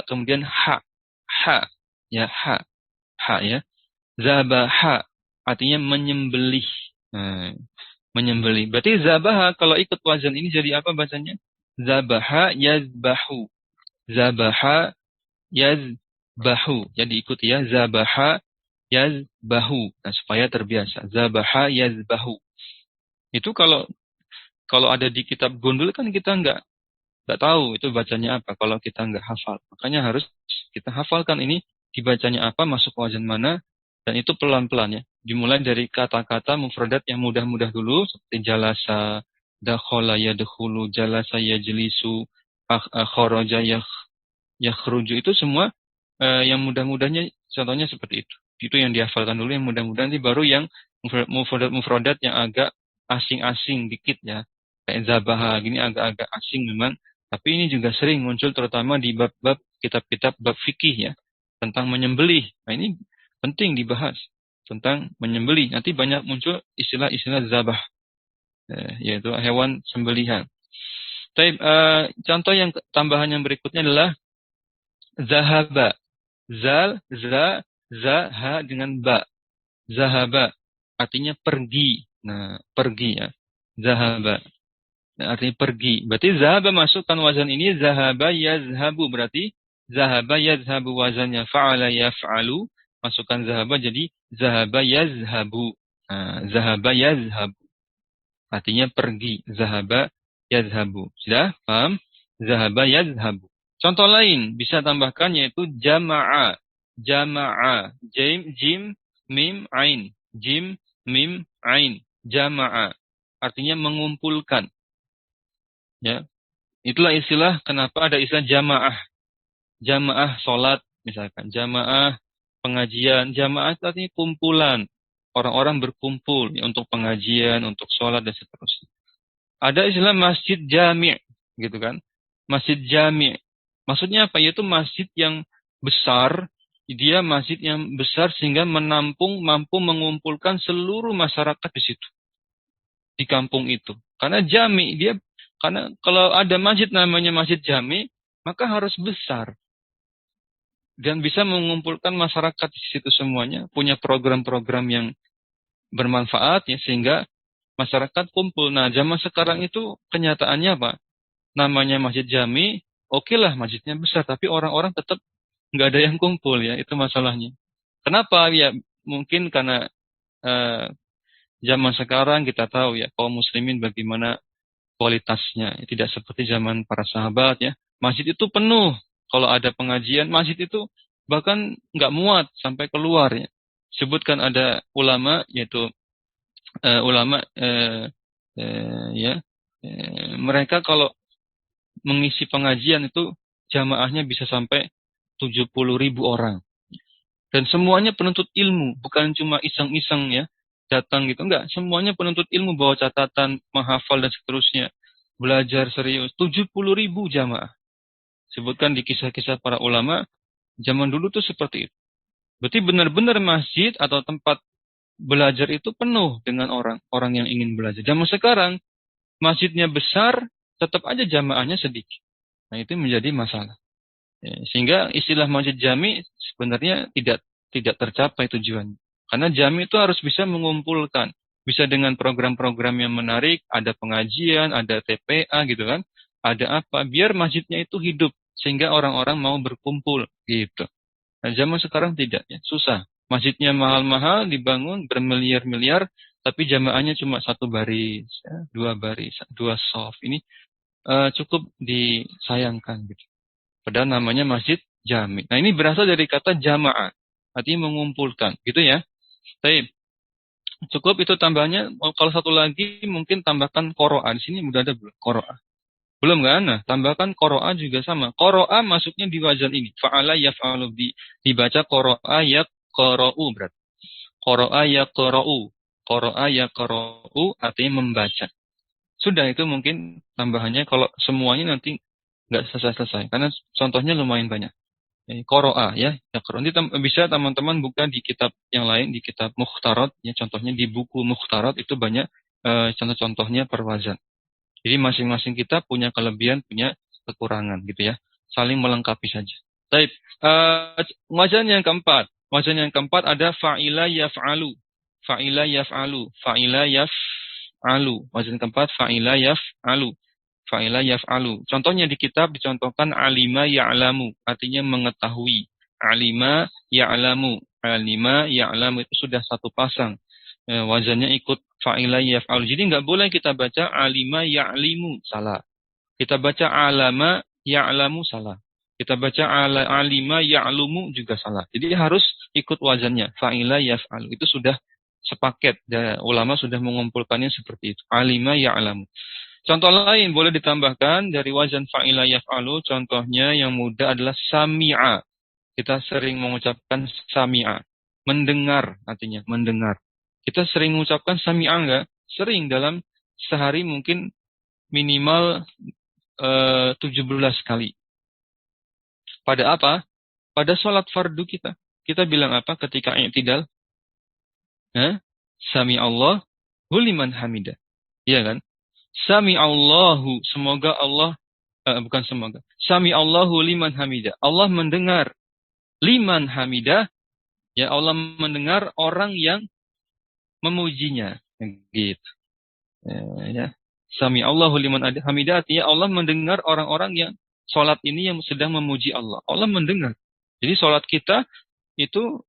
kemudian ha. Ha. Ya, ha. Ha ya. Zabaha. Artinya menyembelih. Menyembelih. Berarti zabaha kalau ikut wazan ini jadi apa bahasanya? Zabaha yazbahu. Zabaha yazbahu. Jadi ikut ya. Zabaha yazbahu. Nah, supaya terbiasa. Zabaha yazbahu. Itu kalau ada di kitab Gundul kan kita nggak tahu itu bacanya apa kalau kita nggak hafal. Makanya harus kita hafalkan ini dibacanya apa, masuk wazan mana, dan itu pelan-pelan ya. Dimulai dari kata-kata mufradat yang mudah-mudah dulu, seperti jalasa, dakhala yadkhulu, jalasa yajlisu, kharaja yakhruju. Itu semua yang mudah-mudahnya contohnya seperti itu. Itu yang dihafalkan dulu, yang mudah-mudahan nanti baru yang mufradat yang agak asing-asing dikit ya. Kayak zabaha gini agak-agak asing memang, tapi ini juga sering muncul terutama di bab-bab kitab-kitab bab fikih ya, tentang menyembelih. Nah, ini penting dibahas tentang menyembelih. Nanti banyak muncul istilah-istilah zabah, yaitu hewan sembelihan. Tapi contoh yang tambahan yang berikutnya adalah zahaba. Ha dengan ba. Zahaba artinya pergi. Nah, pergi ya. Zahaba. Nah, artinya pergi. Berarti zahaba masukkan wazan ini, zahaba yazhabu. Berarti zahaba yazhabu wazannya fa'ala yaf'alu. Masukkan zahaba jadi zahaba yazhabu. Nah, zahaba yazhabu. Artinya pergi. Zahaba yazhabu. Sudah? Paham? Zahaba yazhabu. Contoh lain bisa tambahkan yaitu jama'a. Jama'a. Jim, mim, ain. Jim, mim, ain. Jama'a. Artinya mengumpulkan. Ya. Itulah istilah kenapa ada istilah jamaah. Jamaah sholat misalkan. Jamaah pengajian. Jamaah artinya kumpulan. Orang-orang berkumpul ya, untuk pengajian, untuk sholat dan seterusnya. Ada istilah masjid jami'. Gitu kan. Masjid jami'. Maksudnya apa? Yaitu masjid yang besar. Dia masjid yang besar sehingga mampu mengumpulkan seluruh masyarakat di situ. Di kampung itu. Karena jami, karena kalau ada masjid namanya masjid jami, maka harus besar. Dan bisa mengumpulkan masyarakat di situ semuanya. Punya program-program yang bermanfaat ya, sehingga masyarakat kumpul. Nah, zaman sekarang itu kenyataannya apa? Namanya masjid jami, oke lah masjidnya besar, tapi orang-orang tetap nggak ada yang kumpul ya, itu masalahnya. Kenapa? Ya mungkin karena zaman sekarang kita tahu ya kaum muslimin bagaimana kualitasnya, tidak seperti zaman para sahabat ya. Masjid itu penuh, kalau ada pengajian masjid itu bahkan nggak muat sampai keluar ya. Sebutkan ada ulama yaitu mereka kalau mengisi pengajian itu jamaahnya bisa sampai 70.000 orang. Dan semuanya penuntut ilmu, bukan cuma iseng-iseng ya, datang gitu. Enggak, semuanya penuntut ilmu, bawa catatan, menghafal dan seterusnya. Belajar serius. 70.000 jamaah. Sebutkan di kisah-kisah para ulama, zaman dulu tuh seperti itu. Berarti benar-benar masjid atau tempat belajar itu penuh dengan orang-orang yang ingin belajar. Zaman sekarang, masjidnya besar, tetap aja jamaahnya sedikit. Nah, itu menjadi masalah. Ya, sehingga istilah masjid jami sebenarnya tidak tercapai tujuannya. Karena jami itu harus bisa mengumpulkan, bisa dengan program-program yang menarik, ada pengajian, ada TPA gitu kan, ada apa, biar masjidnya itu hidup sehingga orang-orang mau berkumpul gitu. Nah, zaman sekarang tidak ya, susah. Masjidnya mahal-mahal dibangun bermiliar-miliar, tapi jamaahnya cuma satu baris, ya, dua baris, dua shaf. Ini cukup disayangkan gitu. Padahal namanya masjid jami. Nah, ini berasal dari kata jamaah, artinya mengumpulkan, gitu ya. Baik, cukup itu tambahnya. Kalau satu lagi mungkin tambahkan qoro'a. Di sini udah ada belum qoro'a? Belum kan? Nah, tambahkan qoro'a juga sama. Qoro'a masuknya di wazan ini. Fa'ala yaf'alu, dibaca qoro'a yaqra'u berarti. Qoro'a yaqra'u. Qoro'a yaqra'u artinya membaca. Sudah, itu mungkin tambahannya. Kalau semuanya nanti nggak selesai-selesai. Karena contohnya lumayan banyak. Qoro'a ya. Nanti bisa teman-teman buka di kitab yang lain, di kitab Mukhtarat. Ya, contohnya di buku Mukhtarat itu banyak contoh-contohnya per wazan. Jadi masing-masing kita punya kelebihan, punya kekurangan gitu ya. Saling melengkapi saja. Baik, wazan yang keempat. Wazan yang keempat ada fa'ila yaf'alu. Fa'ila yaf'alu. Fa'ila yaf'alu. Wazan keempat fa'ila yaf'alu. Fa'ila yaf'alu. Contohnya di kitab dicontohkan alima ya'lamu. Artinya mengetahui. Alima ya'lamu. Alima ya'lamu itu sudah satu pasang. Wazannya ikut fa'ila yaf'alu. Jadi nggak boleh kita baca alima ya'limu, salah. Kita baca alama ya'lamu, salah. Kita baca alima ya'lumu juga salah. Jadi harus ikut wazannya. Fa'ila yaf'alu. Itu sudah sepaket. Ulama sudah mengumpulkannya seperti itu. Alima ya'lamu. Contoh lain boleh ditambahkan dari wazan fa'ila yaf'alu. Contohnya yang mudah adalah sami'a. Kita sering mengucapkan sami'a. Mendengar artinya, mendengar. Kita sering mengucapkan sami'a enggak? Sering, dalam sehari mungkin minimal 17 kali. Pada apa? Pada sholat fardu kita. Kita bilang apa ketika i'tidal? Sami'allahu liman hamidah. Iya kan? Sami'allahu, semoga Allah, bukan semoga. Sami'allahu liman hamidah. Allah mendengar liman hamidah. Ya, Allah mendengar orang yang memujinya, gitu. Ya. Sami Allahu liman hamidah, artinya Allah mendengar orang-orang yang sholat ini yang sedang memuji Allah. Allah mendengar. Jadi sholat kita itu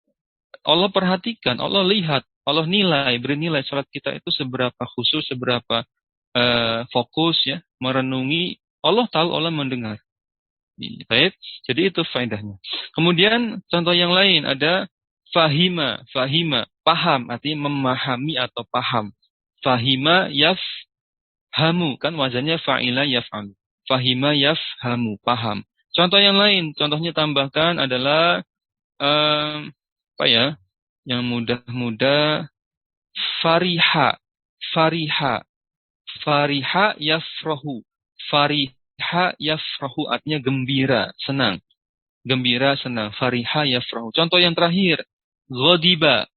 Allah perhatikan, Allah lihat, Allah bernilai sholat kita itu seberapa khusus, seberapa fokus ya, merenungi. Allah tahu, Allah mendengar. Baik, jadi itu faedahnya. Kemudian contoh yang lain ada fahima, paham, artinya memahami atau paham. Fahima yafhamu, kan wazannya fa'ila yaf'alu. Fahima yafhamu, paham. Contoh yang lain, contohnya tambahkan adalah apa ya? Yang mudah-mudah, fariha yafrahu. Fariha yafrahu artinya gembira, senang. Gembira, senang. Fariha yafrahu. Contoh yang terakhir, ghadiba.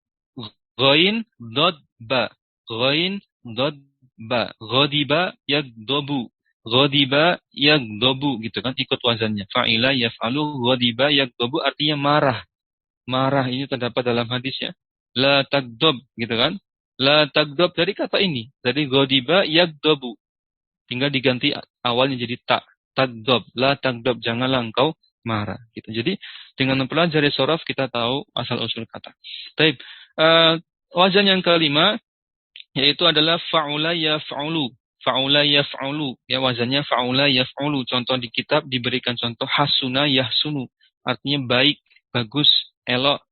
Ghain dodba. Ghain dodba. Ghadiba yagdobu. Ghadiba yagdobu, gitu kan, ikut wazannya. Fa'ila yaf'alu ghadiba yagdobu artinya marah. Marah ini terdapat dalam hadisnya. La tagdob, gitu kan. La tagdob dari kata ini. Dari ghadiba yagdobu. Tinggal diganti awalnya jadi tak. Tagdob. La tagdob. Janganlah engkau marah. Gitu. Jadi dengan mempelajari sorof kita tahu asal-usul kata. Baik. Wazan yang kelima yaitu adalah fa'ula yaf'ulu. Fa'ula yaf'ulu. Ya, wazannya fa'ula yaf'ulu. Contoh di kitab diberikan contoh hasuna yahsunu. Artinya baik, bagus, elok,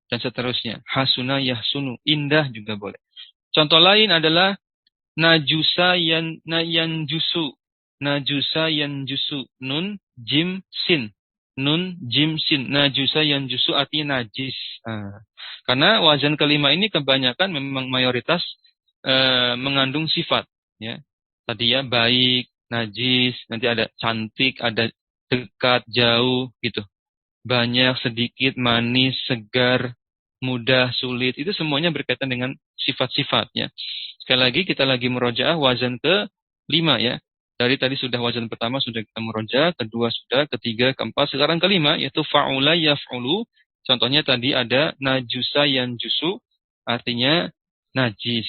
dan seterusnya. Hasuna yahsunu. Indah juga boleh. Contoh lain adalah najusa yanjusu. Najusa yanjusu. Nun, jim, sin. nun, jim, sin. Najusa yang jusu artinya najis. Nah, karena wazan kelima ini kebanyakan memang mayoritas mengandung sifat. Ya. Tadi ya baik, najis, nanti ada cantik, ada dekat, jauh, gitu. Banyak, sedikit, manis, segar, mudah, sulit. Itu semuanya berkaitan dengan sifat-sifat. Ya. Sekali lagi kita lagi merojaah wazan ke-5 ya. Dari tadi sudah wazan pertama sudah kita meroja, kedua sudah, ketiga, keempat, sekarang kelima yaitu fa'ula yaf'ulu. Contohnya tadi ada najusa yanjusu, artinya najis.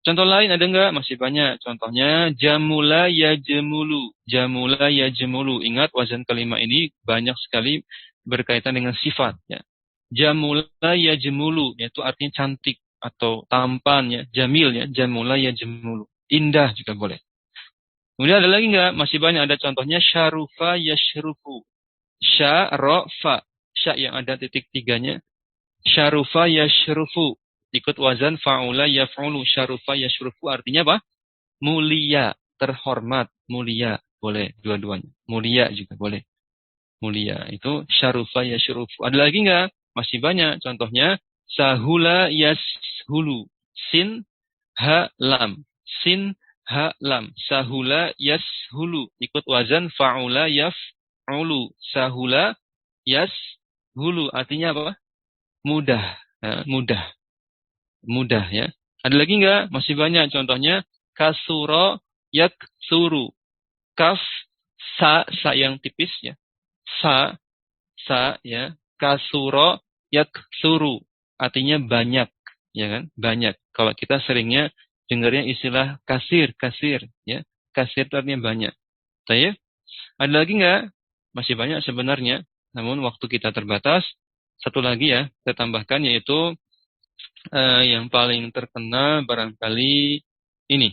Contoh lain ada enggak? Masih banyak. Contohnya jamula yajmulu. Jamula yajmulu. Ingat wazan kelima ini banyak sekali berkaitan dengan sifat ya. Jamula yajmulu yaitu artinya cantik atau tampan ya, jamil ya, jamula yajmulu. Indah juga boleh. Kemudian ada lagi enggak? Masih banyak, ada contohnya syarufa yashrufu. Syarofa. Sya yang ada titik tiganya. Syarufa yashrufu. Ikut wazan fa'ula yaf'ulu. Syarufa yashrufu artinya apa? Mulia, terhormat, mulia. Boleh dua-duanya. Mulia juga boleh. Mulia. Itu syarufa yashrufu. Ada lagi enggak? Masih banyak. Contohnya sahula yashulu. Sin, ha, lam. Sin, ha, lam. Sahula yashulu. Ikut wazan fa'ula yaf'ulu. Sahula yashulu. Artinya apa? Mudah. Ya, mudah. Mudah ya. Ada lagi enggak? Masih banyak. Contohnya kasuro yaksuru. Kaf, sa yang tipis ya. Sa ya. Kasuro yaksuru. Artinya banyak. Ya kan? Banyak. Kalau kita seringnya dengarnya istilah kasir ya. Kasir itu artinya banyak. Baik. Ada lagi enggak? Masih banyak sebenarnya. Namun waktu kita terbatas. Satu lagi ya, saya tambahkan yaitu yang paling terkenal barangkali ini.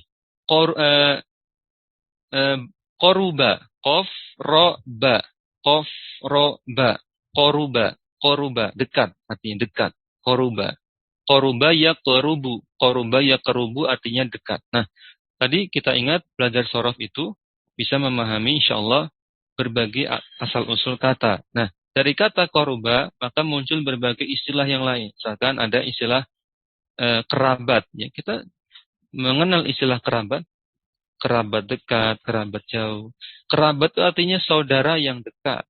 Koruba. Kof, ro, ba. Kof, ro, ba. Koruba. Koruba. Dekat. Artinya dekat. Koruba. Koruba ya kerubu. Koruba ya kerubu artinya dekat. Nah, tadi kita ingat belajar sorof itu bisa memahami insyaAllah berbagai asal-usul kata. Nah, dari kata koruba maka muncul berbagai istilah yang lain. Misalkan ada istilah kerabat. Ya, kita mengenal istilah kerabat. Kerabat dekat, kerabat jauh. Kerabat itu artinya saudara yang dekat.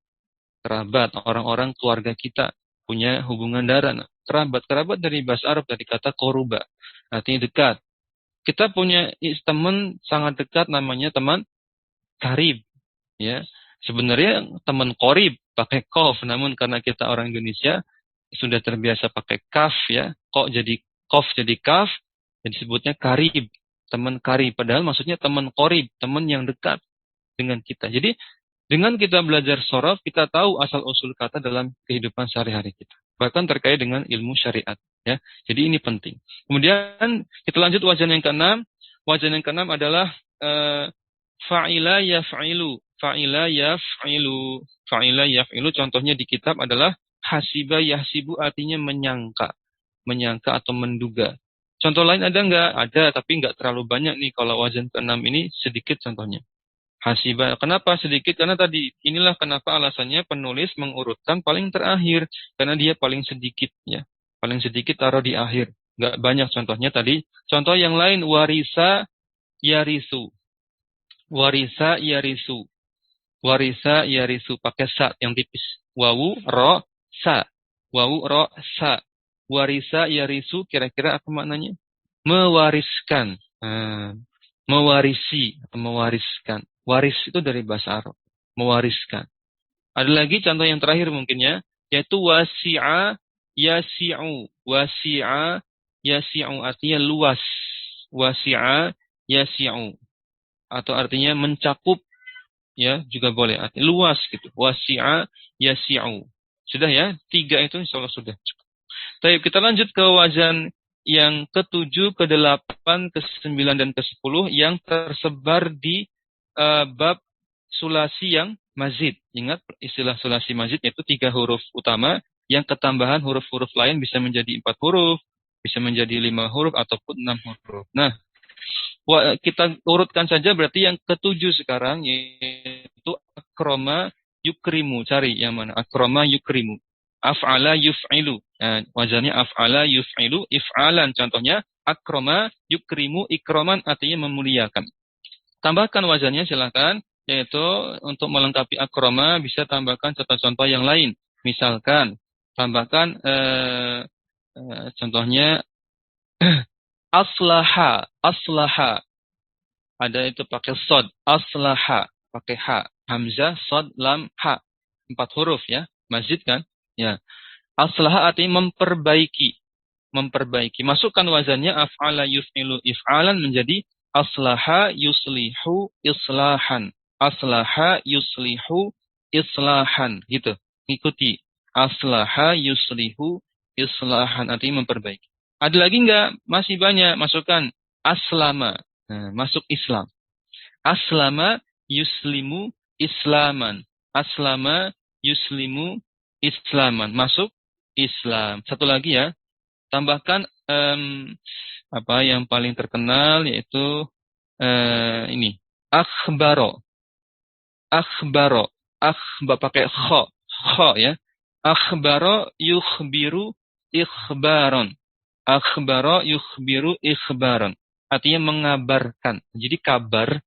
Kerabat, orang-orang keluarga kita punya hubungan darah. Nah, kerabat dari bahasa Arab dari kata koruba, artinya dekat. Kita punya teman sangat dekat namanya teman karib, ya. Sebenarnya teman korib pakai kof, namun karena kita orang Indonesia sudah terbiasa pakai kaf ya, kok jadi kof jadi kaf, jadi disebutnya karib, teman karib. Padahal maksudnya teman korib, teman yang dekat dengan kita. Jadi dengan kita belajar sorof, kita tahu asal-usul kata dalam kehidupan sehari-hari kita. Bahkan terkait dengan ilmu syariat. Ya. Jadi ini penting. Kemudian kita lanjut wazan yang keenam. Wazan yang keenam adalah fa'ila yaf'ilu. Fa'ila yaf'ilu. Fa'ila yaf'ilu contohnya di kitab adalah hasiba yahsibu artinya menyangka. Menyangka atau menduga. Contoh lain ada enggak? Ada, tapi enggak terlalu banyak nih. Kalau wazan keenam ini sedikit contohnya. Hasiba. Kenapa sedikit? Karena tadi inilah kenapa alasannya penulis mengurutkan paling terakhir. Karena dia paling sedikit ya. Paling sedikit taruh di akhir. Enggak banyak contohnya tadi. Contoh yang lain warisa yarisu. Warisa yarisu. Warisa yarisu pakai sa yang tipis. Wawu ro sa. Wawu ro sa. Warisa yarisu kira-kira apa maknanya? Mewariskan. Mewarisi atau mewariskan. Waris itu dari bahasa Arab. Mewariskan. Ada lagi contoh yang terakhir mungkin ya. Yaitu wasi'a yasi'u. Wasi'a yasi'u artinya luas. Wasi'a yasi'u. Atau artinya mencakup. Ya juga boleh. Artinya luas gitu. Wasi'a yasi'u. Sudah ya. 3 itu insya Allah sudah cukup. Baik, kita lanjut ke wazan yang ke-7, ke-8, ke-9, dan ke-10 yang tersebar di bab sulasi yang mazid. Ingat istilah sulasi mazid yaitu 3 huruf utama yang ketambahan huruf-huruf lain bisa menjadi 4 huruf, bisa menjadi 5 huruf ataupun 6 huruf. Nah, kita urutkan saja berarti yang ke-7 sekarang yaitu akroma yukrimu. Cari yang mana? Akrama yukrimu. Af'ala yuf'ilu. Wazannya af'ala yuf'ilu. If'alan. Contohnya akrama yukrimu. Ikroman artinya memuliakan. Tambahkan wazannya silakan. Yaitu untuk melengkapi akrama bisa tambahkan contoh-contoh yang lain. Misalkan tambahkan contohnya aslaha. Ada itu pakai sod, aslaha, pakai ha, hamzah, sod, lam, ha. 4 huruf ya, masjid kan? Ya. Aslaha artinya memperbaiki. Masukkan wazannya af'ala yuf'ilu if'alan menjadi aslaha yuslihu islahan. Aslaha yuslihu islahan. Gitu. Ikuti. Aslaha yuslihu islahan artinya memperbaiki. Ada lagi enggak? Masih banyak. Masukkan aslama. Masuk Islam. Aslama yuslimu islaman. Aslama yuslimu islaman. Masuk Islam. Satu lagi ya. Tambahkan apa yang paling terkenal yaitu ini. Akhbaro. Pakai kho ya. Akhbaro yukhbiru ikhbaron. Akhbaro yukhbiru ikhbaron. Artinya mengabarkan. Jadi kabar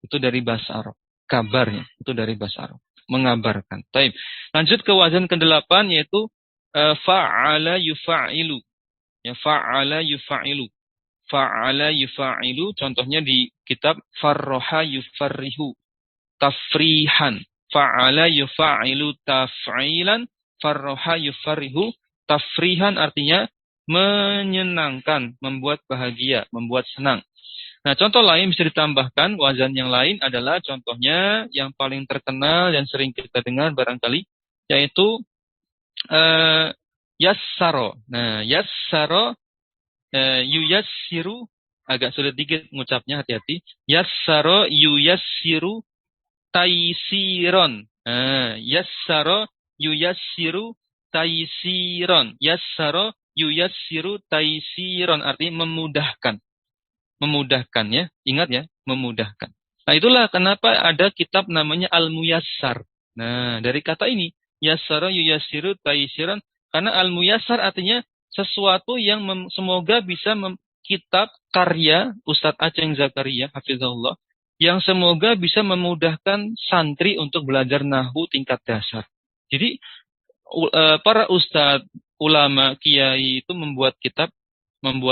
itu dari bahasa Arab. Kabarnya itu dari bahasa Arab. Mengabarkan. Taib. Lanjut ke wazan ke-8 yaitu fa'ala yufa'ilu. Ya, fa'ala yufa'ilu. Fa'ala yufa'ilu contohnya di kitab farroha yufarrihu. Tafrihan. Fa'ala yufa'ilu taf'ilan. Farroha yufarrihu. Tafrihan artinya menyenangkan, membuat bahagia, membuat senang. Nah, contoh lain bisa ditambahkan, wazan yang lain adalah contohnya yang paling terkenal dan sering kita dengar barangkali, yaitu yassaro. Nah, yassaro, yuyassiru, agak sulit dikit mengucapnya, hati-hati. Yassaro yuyassiru taisiron. Yassaro yuyassiru taisiron. Yassaro yuyassiru taisiron artinya memudahkan. Memudahkan ya. Ingat ya, memudahkan. Nah, itulah kenapa ada kitab namanya Al-Muyassar. Nah, dari kata ini, yassara yuyassiru taisiron, karena Al-Muyassar artinya sesuatu yang semoga bisa kitab karya Ustadz Aceh Zakaria hafizahullah yang semoga bisa memudahkan santri untuk belajar nahwu tingkat dasar. Jadi para ustadz, ulama, kiai itu membuat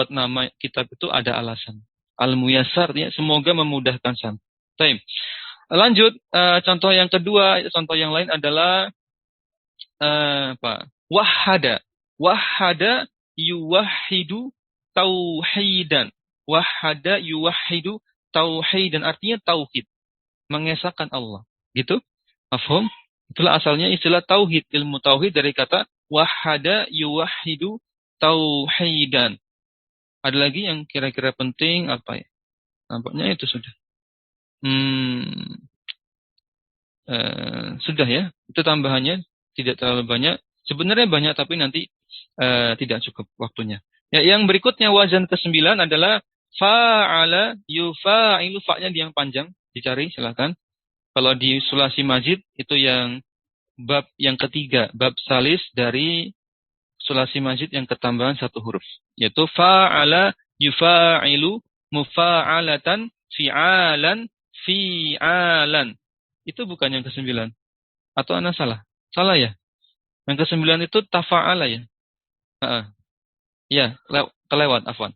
nama kitab itu ada alasan. Al-Muyassar ya, semoga memudahkan santri. Lanjut, contoh yang kedua, contoh yang lain adalah wahhada. Wahhada yuwahhidu tauhidan. Wahhada yuwahhidu tauhidan artinya tauhid, mengesahkan Allah. Gitu? Mafhum? Itulah asalnya istilah tauhid, ilmu tauhid dari kata wahhada yuwahhidu tauhidan. Ada lagi yang kira-kira penting apa ya? Nampaknya itu sudah. Sudah ya. Itu tambahannya tidak terlalu banyak. Sebenarnya banyak tapi nanti tidak cukup waktunya. Ya, yang berikutnya wazan ke-9 adalah fa'ala yufa'ilu, fa-nya yang panjang, dicari silakan. Kalau di sulasi majid itu yang bab yang ketiga, bab salis dari sulasi majid yang ketambahan 1 huruf, yaitu fa'ala yufa'ilu mufa'alatan fi'alan fi'alan. Itu bukan yang ke-9. Atau ana salah? Salah ya? Yang ke-9 itu tafa'ala ya? Ya, kelewat, afwan.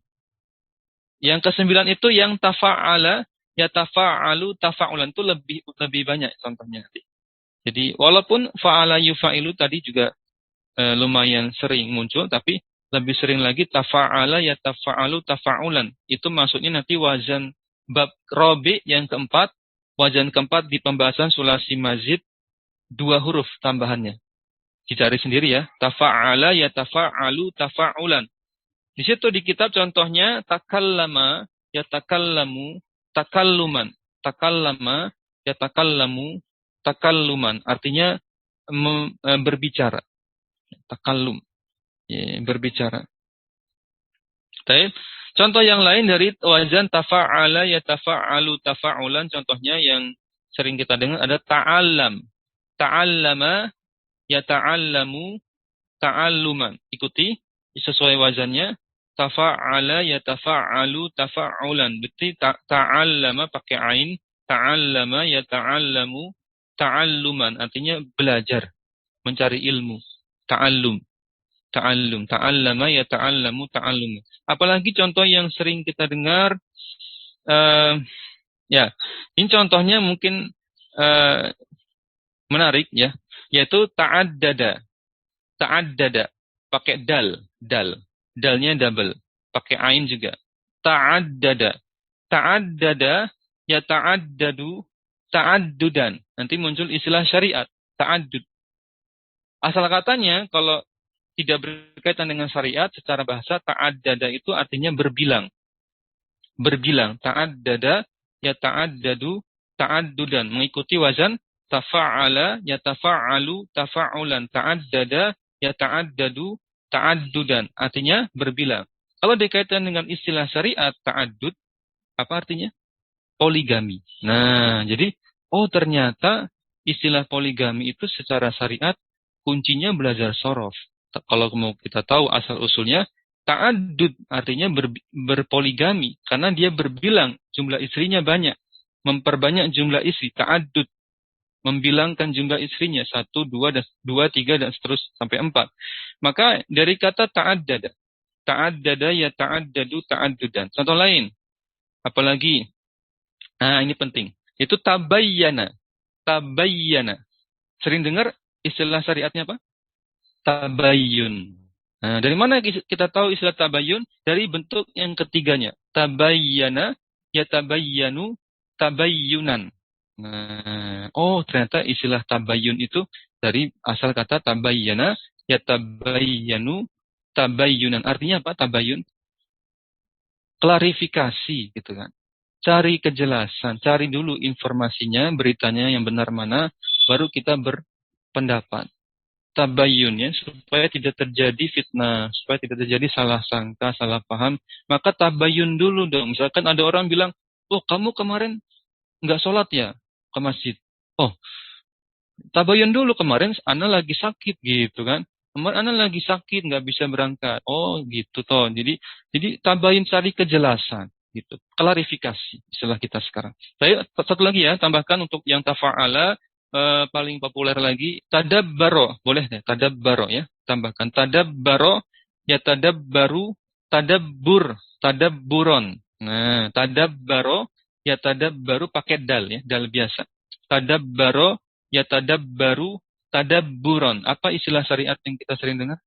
Yang ke-9 itu yang tafa'ala, ya tafa'alu, tafa'ulan itu lebih banyak contohnya. Jadi walaupun fa'ala yufa'ilu tadi juga lumayan sering muncul, tapi lebih sering lagi tafa'ala, ya tafa'alu, tafa'ulan. Itu maksudnya nanti wazan bab robi yang keempat, wazan keempat di pembahasan sulasi mazid 2 huruf tambahannya. Dicari sendiri ya. Tafa'ala, ya tafa'alu, tafa'ulan. Di situ di kitab contohnya takallama, ya takallamu, takalluman. Takallama, ya takallamu, takalluman. Artinya berbicara. Takallum. Ya, berbicara. Baik. Contoh yang lain dari wazan tafa'ala, ya tafa'alu, tafa'ulan. Contohnya yang sering kita dengar ada ta'allam. ta'allama, yata'allamu, ta'alluman. Ikuti sesuai wazannya. Tafa'ala, yatafa'alu, tafa'ulan. Berarti ta'allama pakai ain, ta'allama, yata'allamu, ta'alluman. Artinya belajar, mencari ilmu. Ta'allum, ta'allum, ta'allama, yata'allamu, ta'allum. Apalagi contoh yang sering kita dengar, ya, ini contohnya mungkin menarik ya, yaitu ta'addada. Ta'addada pakai dalnya double, pakai ain juga. Ta'addada, ta'addada, ya ta'addadu, ta'addudan. Nanti muncul istilah syariat, ta'addud. Asal katanya kalau tidak berkaitan dengan syariat secara bahasa, ta'addada itu artinya berbilang. Berbilang, ta'addada, ya ta'addadu, ta'addudan. Mengikuti wazan tafa'ala, ya tafa'alu, tafa'ulan. Ta'addada, ya ta'addadu, ta'addudan. Artinya berbilang. Kalau dikaitkan dengan istilah syariat, ta'addud, apa artinya? Poligami. Nah, jadi, oh ternyata istilah poligami itu secara syariat, kuncinya belajar sorof. Kalau mau kita tahu asal-usulnya, ta'addud artinya berpoligami. Karena dia berbilang, jumlah istrinya banyak. Memperbanyak jumlah istri, ta'addud. Membilangkan jumlah istrinya 1, 2, 3 dan seterusnya sampai 4. Maka dari kata ta'addada, ta'addada ya ta'addadu ta'addudan. Contoh lain, apalagi, nah ini penting, itu tabayyana. Tabayyana. Sering dengar istilah syariatnya apa? Tabayyun. Nah, dari mana kita tahu istilah tabayyun? Dari bentuk yang ketiganya. Tabayyana ya tabayyanu tabayyunan. Nah, oh ternyata istilah tabayyun itu dari asal kata tabayyana ya tabayyanu tabayyunan. Artinya apa tabayyun? Klarifikasi gitu kan. Cari kejelasan, cari dulu informasinya, beritanya yang benar mana, baru kita berpendapat. Tabayyun ya, supaya tidak terjadi fitnah, supaya tidak terjadi salah sangka, salah paham, maka tabayyun dulu dong. Misalkan ada orang bilang, oh kamu kemarin nggak sholat ya ke masjid. Oh, tabayyun dulu kemarin Ana lagi sakit gitu kan. Kemarin Ana lagi sakit nggak bisa berangkat. Oh gitu toh. Jadi tabayyun cari kejelasan gitu. Klarifikasi istilah kita sekarang. Saya satu lagi ya tambahkan untuk yang tafa'ala paling populer lagi tadabbaro. Boleh deh tadabbaro ya. Tambahkan tadabbaro ya tadabbaru tadabbur tadabburon. Nah, tadabbaro ya tadabbaru pakai dal ya, dal biasa. Tadabbaro ya tadabbaru tadabburon. Apa istilah syariat yang kita sering dengar?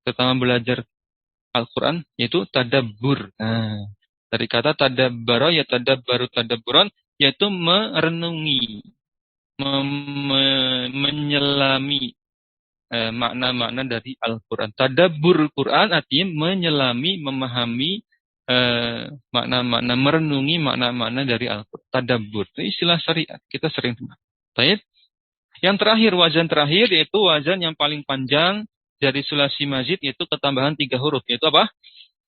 Terutama belajar Al-Quran, yaitu tadabbur. Nah, dari kata tadabbaro ya tadabbaru tadabburon, yaitu merenungi, menyelami makna-makna dari Al-Quran. Tadabbur Quran artinya menyelami, memahami makna-makna, merenungi makna-makna dari Al-Quran. Tadabbur, itu istilah syariat. Kita sering dengar. Baik. Yang terakhir, wazan terakhir, yaitu wazan yang paling panjang dari sulasi mazid, yaitu ketambahan 3 huruf. Yaitu apa?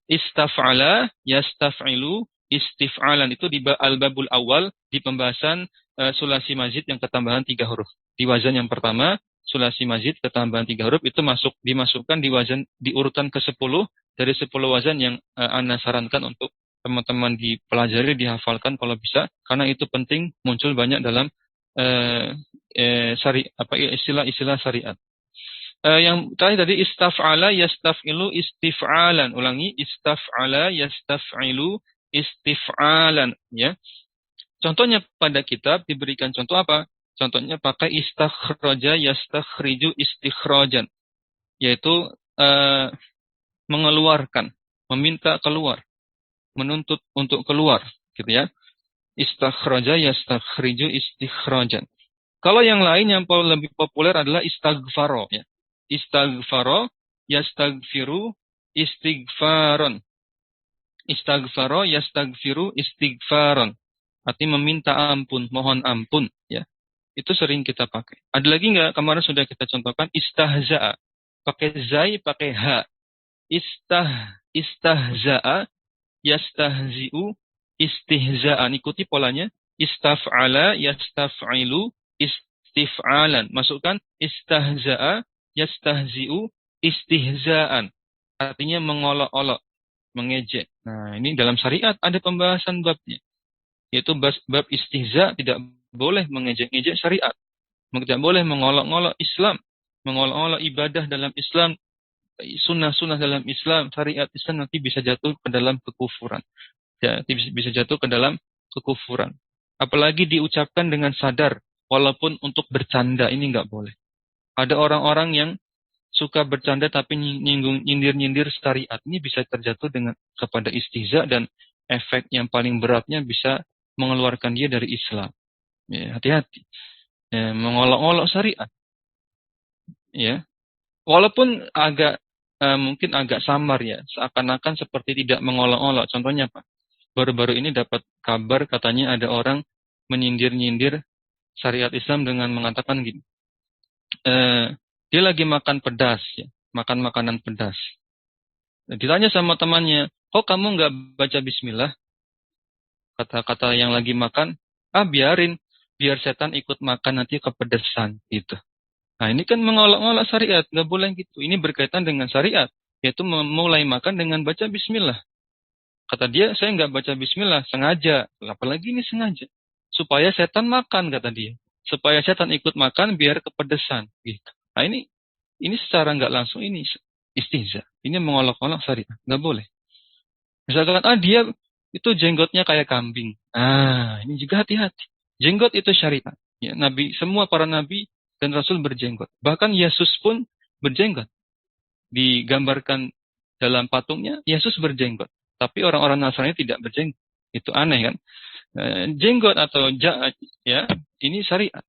Istaf'ala, yastaf'ilu, istif'alan. Itu di al-babul awal, di pembahasan sulasi mazid yang ketambahan 3 huruf. Di wazan yang pertama, sulasi mazid ketambahan 3 huruf, itu dimasukkan di wazan, di urutan ke-10, dari 10 wazan yang Ana sarankan untuk teman-teman dipelajari, dihafalkan kalau bisa, karena itu penting, muncul banyak dalam istilah-istilah syariat. Yang terakhir tadi istaf'ala yastaf'ilu istif'alan. Ulangi, istaf'ala yastaf'ilu istif'alan ya. Contohnya pada kitab diberikan contoh apa? Contohnya pakai istakhraja yastakhriju istikhrajan, yaitu mengeluarkan, meminta keluar, menuntut untuk keluar gitu ya. Istakhraja yastakhriju istikhrajan. Kalau yang lain yang lebih populer adalah istaghfaro ya. Istaghfaro yastaghfiru istighfaron. Istaghfaro yastaghfiru istighfaron. Artinya meminta ampun, mohon ampun ya. Itu sering kita pakai. Ada lagi nggak? Kemarin sudah kita contohkan istahza'a. Pakai zai, pakai ha. Istahza'a yastahzi'u istihza'an. Ikuti polanya. Istaf'ala yastaf'ilu istif'alan. Masukkan istahza'a, yastahzi'u, istihza'an. Artinya mengolok-olok, mengejek. Nah, ini dalam syariat ada pembahasan babnya. Yaitu bab istihza, tidak boleh mengejek-ngejek syariat. Tidak boleh mengolok-olok Islam. Mengolok-olok ibadah dalam Islam, sunnah-sunnah dalam Islam, syariat Islam, nanti bisa jatuh ke dalam kekufuran. Ya, bisa jatuh ke dalam kekufuran. Apalagi diucapkan dengan sadar, walaupun untuk bercanda, ini nggak boleh. Ada orang-orang yang suka bercanda tapi nyindir-nyindir syariat. Ini bisa terjatuh kepada istihza, dan efek yang paling beratnya bisa mengeluarkan dia dari Islam. Ya, hati-hati. Ya, mengolok-olok syariat. Ya. Walaupun mungkin agak samar ya, seakan-akan seperti tidak mengolok-olok. Contohnya apa? Baru-baru ini dapat kabar katanya ada orang menyindir-nyindir syariat Islam dengan mengatakan gini, dia lagi makan pedas, ya, makan makanan pedas. Ditanya sama temannya, kok kamu nggak baca bismillah? Kata-kata yang lagi makan, biarin, biar setan ikut makan nanti kepedesan, gitu. Nah, ini kan mengolok-olok syariat, nggak boleh gitu. Ini berkaitan dengan syariat, yaitu memulai makan dengan baca bismillah. Kata dia, saya nggak baca bismillah, sengaja. Apalagi ini sengaja. Supaya setan makan, kata dia. Supaya setan ikut makan, biar kepedesan. Gitu. Nah, ini secara nggak langsung, ini istihza. Ini mengolok-olok syariat. Nggak boleh. Misalkan, dia itu jenggotnya kayak kambing. Ini juga hati-hati. Jenggot itu syariat. Ya, semua para nabi dan rasul berjenggot. Bahkan Yesus pun berjenggot. Digambarkan dalam patungnya, Yesus berjenggot. Tapi orang-orang Nasrani tidak berjenggot. Itu aneh kan? Jenggot atau ya, ini syariat.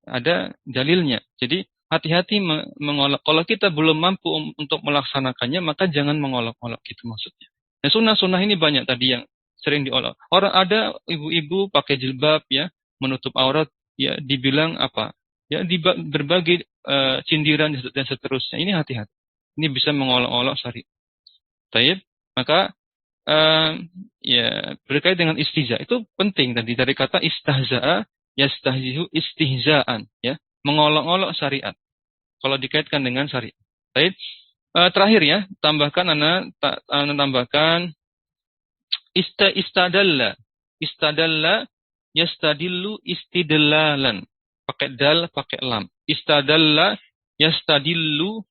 Ada dalilnya. Jadi hati-hati mengolok. Kalau kita belum mampu untuk melaksanakannya, maka jangan mengolok-olok, gitu maksudnya. Nah, sunnah-sunnah ini banyak tadi yang sering diolok. Orang ada ibu-ibu pakai jilbab, ya, menutup aurat, ya, dibilang apa? Ya, berbagai sindiran dan seterusnya. Ini hati-hati. Ini bisa mengolok-olok syariat. Taib, maka ya, berkait dengan istihza itu penting tadi dari kata istahza'a, yastahzihu, istihza'an, ya, mengolok-olok syariat. Kalau dikaitkan dengan syariat. Baik. Terakhir ya, tambahkan istadalla. Istadalla yastadillu istidlalan. Pakai dal, pakai lam. Istadalla yastadillu,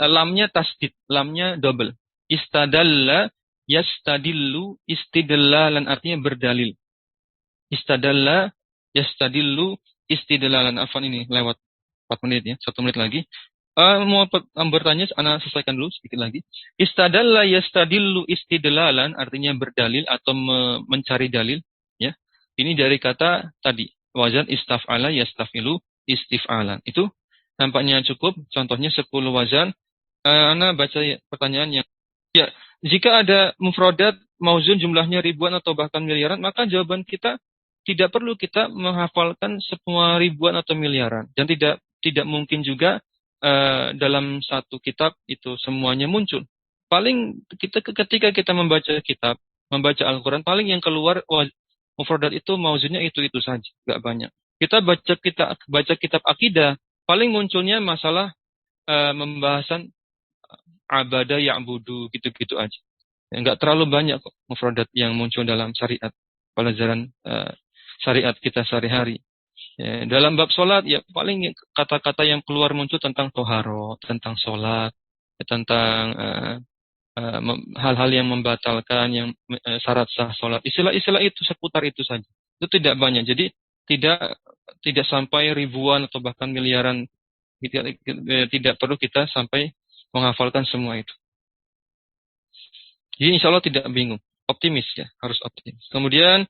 lamnya tasdid, lamnya double. Istadalla yastadillu istidlalan, artinya berdalil. Istadalla yastadillu istidlalan. Afwan, ini lewat 4 menit ya, 1 menit lagi. Mau bertanya, Ana selesaikan dulu sedikit lagi. Istadalla yastadillu istidlalan, artinya berdalil atau mencari dalil, ya. Ini dari kata tadi, wazan istaf'ala yastafilu istif'alan. Itu nampaknya cukup. Contohnya 10 wazan. Ana baca pertanyaan yang, ya, jika ada mufradat mauzun jumlahnya ribuan atau bahkan miliaran, maka jawaban kita tidak perlu kita menghafalkan semua ribuan atau miliaran, dan tidak mungkin juga dalam satu kitab itu semuanya muncul. Paling ketika kita membaca kitab, membaca Al-Quran, paling yang keluar mufradat itu mauzunnya itu saja, nggak banyak. Kita baca kitab akidah, paling munculnya masalah pembahasan abada ya'budu, gitu-gitu aja. Enggak terlalu banyak kok mufradat yang muncul dalam syariat, pelajaran syariat kita sehari-hari. Ya, dalam bab sholat, ya paling kata-kata yang keluar muncul tentang toharo, tentang sholat, ya, tentang hal-hal yang membatalkan, yang syarat sah sholat. Istilah-istilah itu seputar itu saja. Itu tidak banyak. Jadi tidak sampai ribuan atau bahkan miliaran. Tidak perlu kita sampai menghafalkan semua itu. Jadi insya Allah tidak bingung. Optimis ya, harus optimis. Kemudian,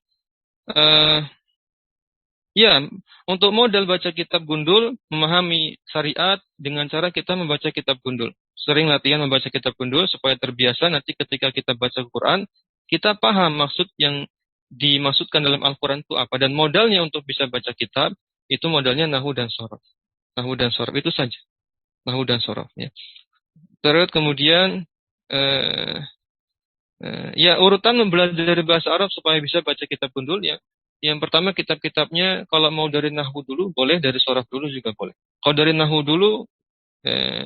ya, untuk modal baca kitab gundul, memahami syariat dengan cara kita membaca kitab gundul. Sering latihan membaca kitab gundul supaya terbiasa nanti ketika kita baca Al-Quran, kita paham maksud yang dimaksudkan dalam Al-Quran itu apa. Dan modalnya untuk bisa baca kitab, itu modalnya nahu dan sorof. Nahu dan sorof, itu saja. Nahu dan sorof. Ya. Terus kemudian, ya, urutan belajar bahasa Arab supaya bisa baca kitab gundul, ya. Yang pertama kitab-kitabnya kalau mau dari nahwu dulu boleh, dari sorof dulu juga boleh. Kalau dari nahwu dulu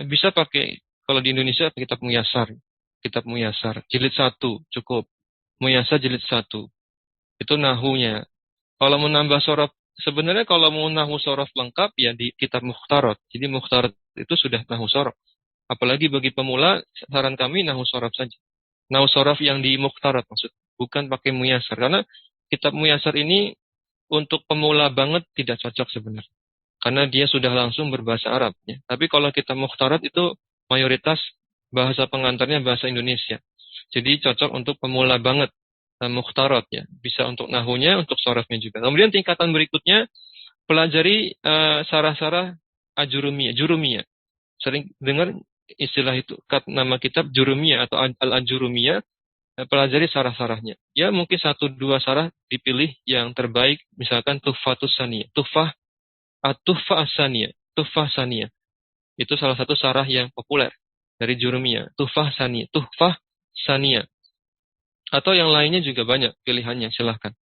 bisa pakai, kalau di Indonesia kitab Muyasar. Kitab Muyasar jilid 1 cukup. Muyasar jilid 1. Itu nahunya. Kalau mau nambah sorof, sebenarnya kalau mau nahu sorof lengkap ya di kitab Mukhtarat. Jadi Mukhtarat itu sudah nahu sorof. Apalagi bagi pemula, saran kami nahu sorof saja. Nahu sorof yang di Mukhtarat maksud, bukan pakai Muyasar. Karena kitab Muyasar ini untuk pemula banget tidak cocok sebenarnya. Karena dia sudah langsung berbahasa Arab. Ya. Tapi kalau kita Mukhtarat itu mayoritas bahasa pengantarnya bahasa Indonesia. Jadi cocok untuk pemula banget. Mukhtarat ya. Bisa untuk nahunya, untuk sorofnya juga. Kemudian tingkatan berikutnya, pelajari sarah-sarah ajurumiyah, jurumiyah. Sering dengar istilah itu, nama kitab jurumiyah atau al-ajurumiyah, pelajari sarah-sarahnya. Ya mungkin 1-2 sarah dipilih yang terbaik, misalkan Tuhfatus Saniyah. Tuhfah Saniyah. Tuhfah Saniyah. Itu salah satu sarah yang populer dari jurumiyah. Tuhfah Saniyah. Tuhfah Saniyah. Atau yang lainnya juga banyak pilihannya, silahkan.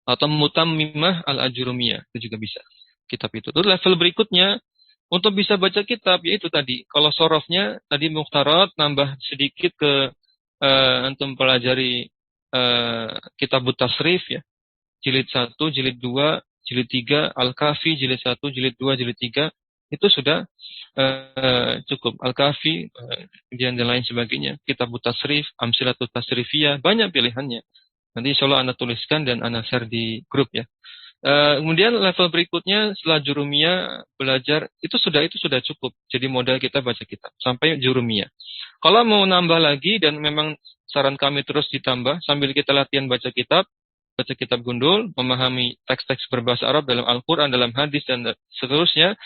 Atau Mutammimah al-Ajurumiyah, itu juga bisa. Kitab itu. Terus level berikutnya, untuk bisa baca kitab, yaitu tadi, kalau sorofnya, tadi Mukhtarat, nambah sedikit ke antum pelajari kitab Tasrif, ya. Jilid 1, jilid 2, jilid 3, Al-Kafi, jilid 1, jilid 2, jilid 3, itu sudah cukup. Al-Kafi, kemudian dan lain sebagainya. Kitab Tasrif, Amsilatut Tasrifiyah, banyak pilihannya. Nanti insya Allah Anda tuliskan dan Anda share di grup ya. Kemudian level berikutnya setelah jurumiyah belajar itu sudah cukup. Jadi modal kita baca kitab sampai jurumiyah. Kalau mau nambah lagi dan memang saran kami terus ditambah sambil kita latihan baca kitab gundul, memahami teks-teks berbahasa Arab dalam Al-Quran, dalam hadis dan seterusnya.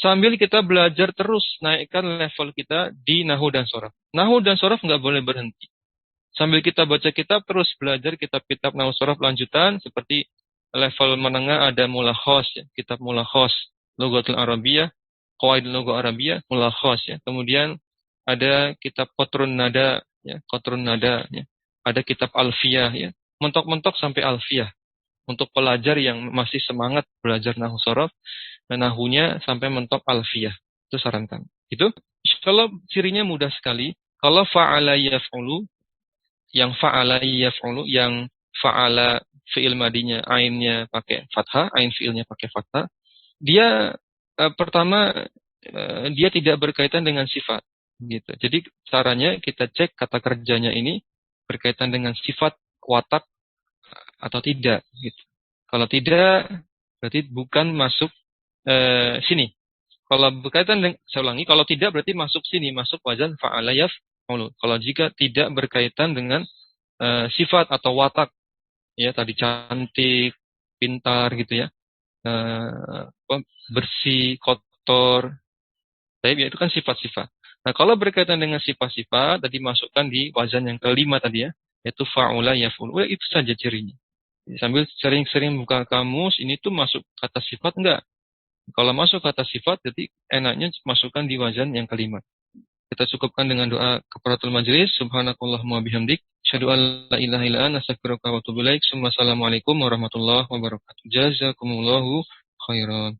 Sambil kita belajar terus naikkan level kita di nahu dan sorof. Nahu dan sorof nggak boleh berhenti. Sambil kita baca kitab, terus belajar kitab-kitab nahu sorof lanjutan, seperti level menengah ada mulakhos, ya. Kitab mulakhos, Lughatul Arabiyah, Qawaid Lugha Arabiyah, mulakhos, ya. Kemudian ada kitab Qatrun Nada, ya. Qatrun Nada, ya. Ada kitab Alfiyah, ya. Mentok-mentok sampai Alfiyah. Untuk pelajar yang masih semangat belajar nahu sorof, dan nahunya sampai mentok Alfiyah. Itu sarankan. Itu, kalau cirinya mudah sekali. Kalau fa'ala yaf'ulu, yang fa'ala yaf'ulu, yang fa'ala fi'il madinya, ainnya pakai fathah, ain fi'ilnya pakai fathah, dia pertama dia tidak berkaitan dengan sifat, gitu. Jadi caranya kita cek kata kerjanya ini berkaitan dengan sifat watak atau tidak, gitu. Kalau tidak, berarti bukan masuk sini. Kalau berkaitan dengan, saya ulangi, kalau tidak berarti masuk sini, masuk wazan fa'ala yaf'ulu. Kalau jika tidak berkaitan dengan sifat atau watak, ya tadi cantik, pintar gitu ya, bersih, kotor, tapi ya itu kan sifat-sifat. Nah kalau berkaitan dengan sifat-sifat, tadi masukkan di wazan yang kelima tadi ya, yaitu fa'ula yaf'ulu. Itu saja cirinya. Sambil sering-sering buka kamus, ini tuh masuk kata sifat enggak? Kalau masuk kata sifat, jadi enaknya masukkan di wazan yang kelima. Kita cukupkan dengan doa kafaratul majlis. Subhanakallahumma bihamdik. Asyhadu an la ilaha illa anta astaghfiruka wa atubu ilaik. Assalamualaikum warahmatullahi wabarakatuh. Jazakumullahu khairan.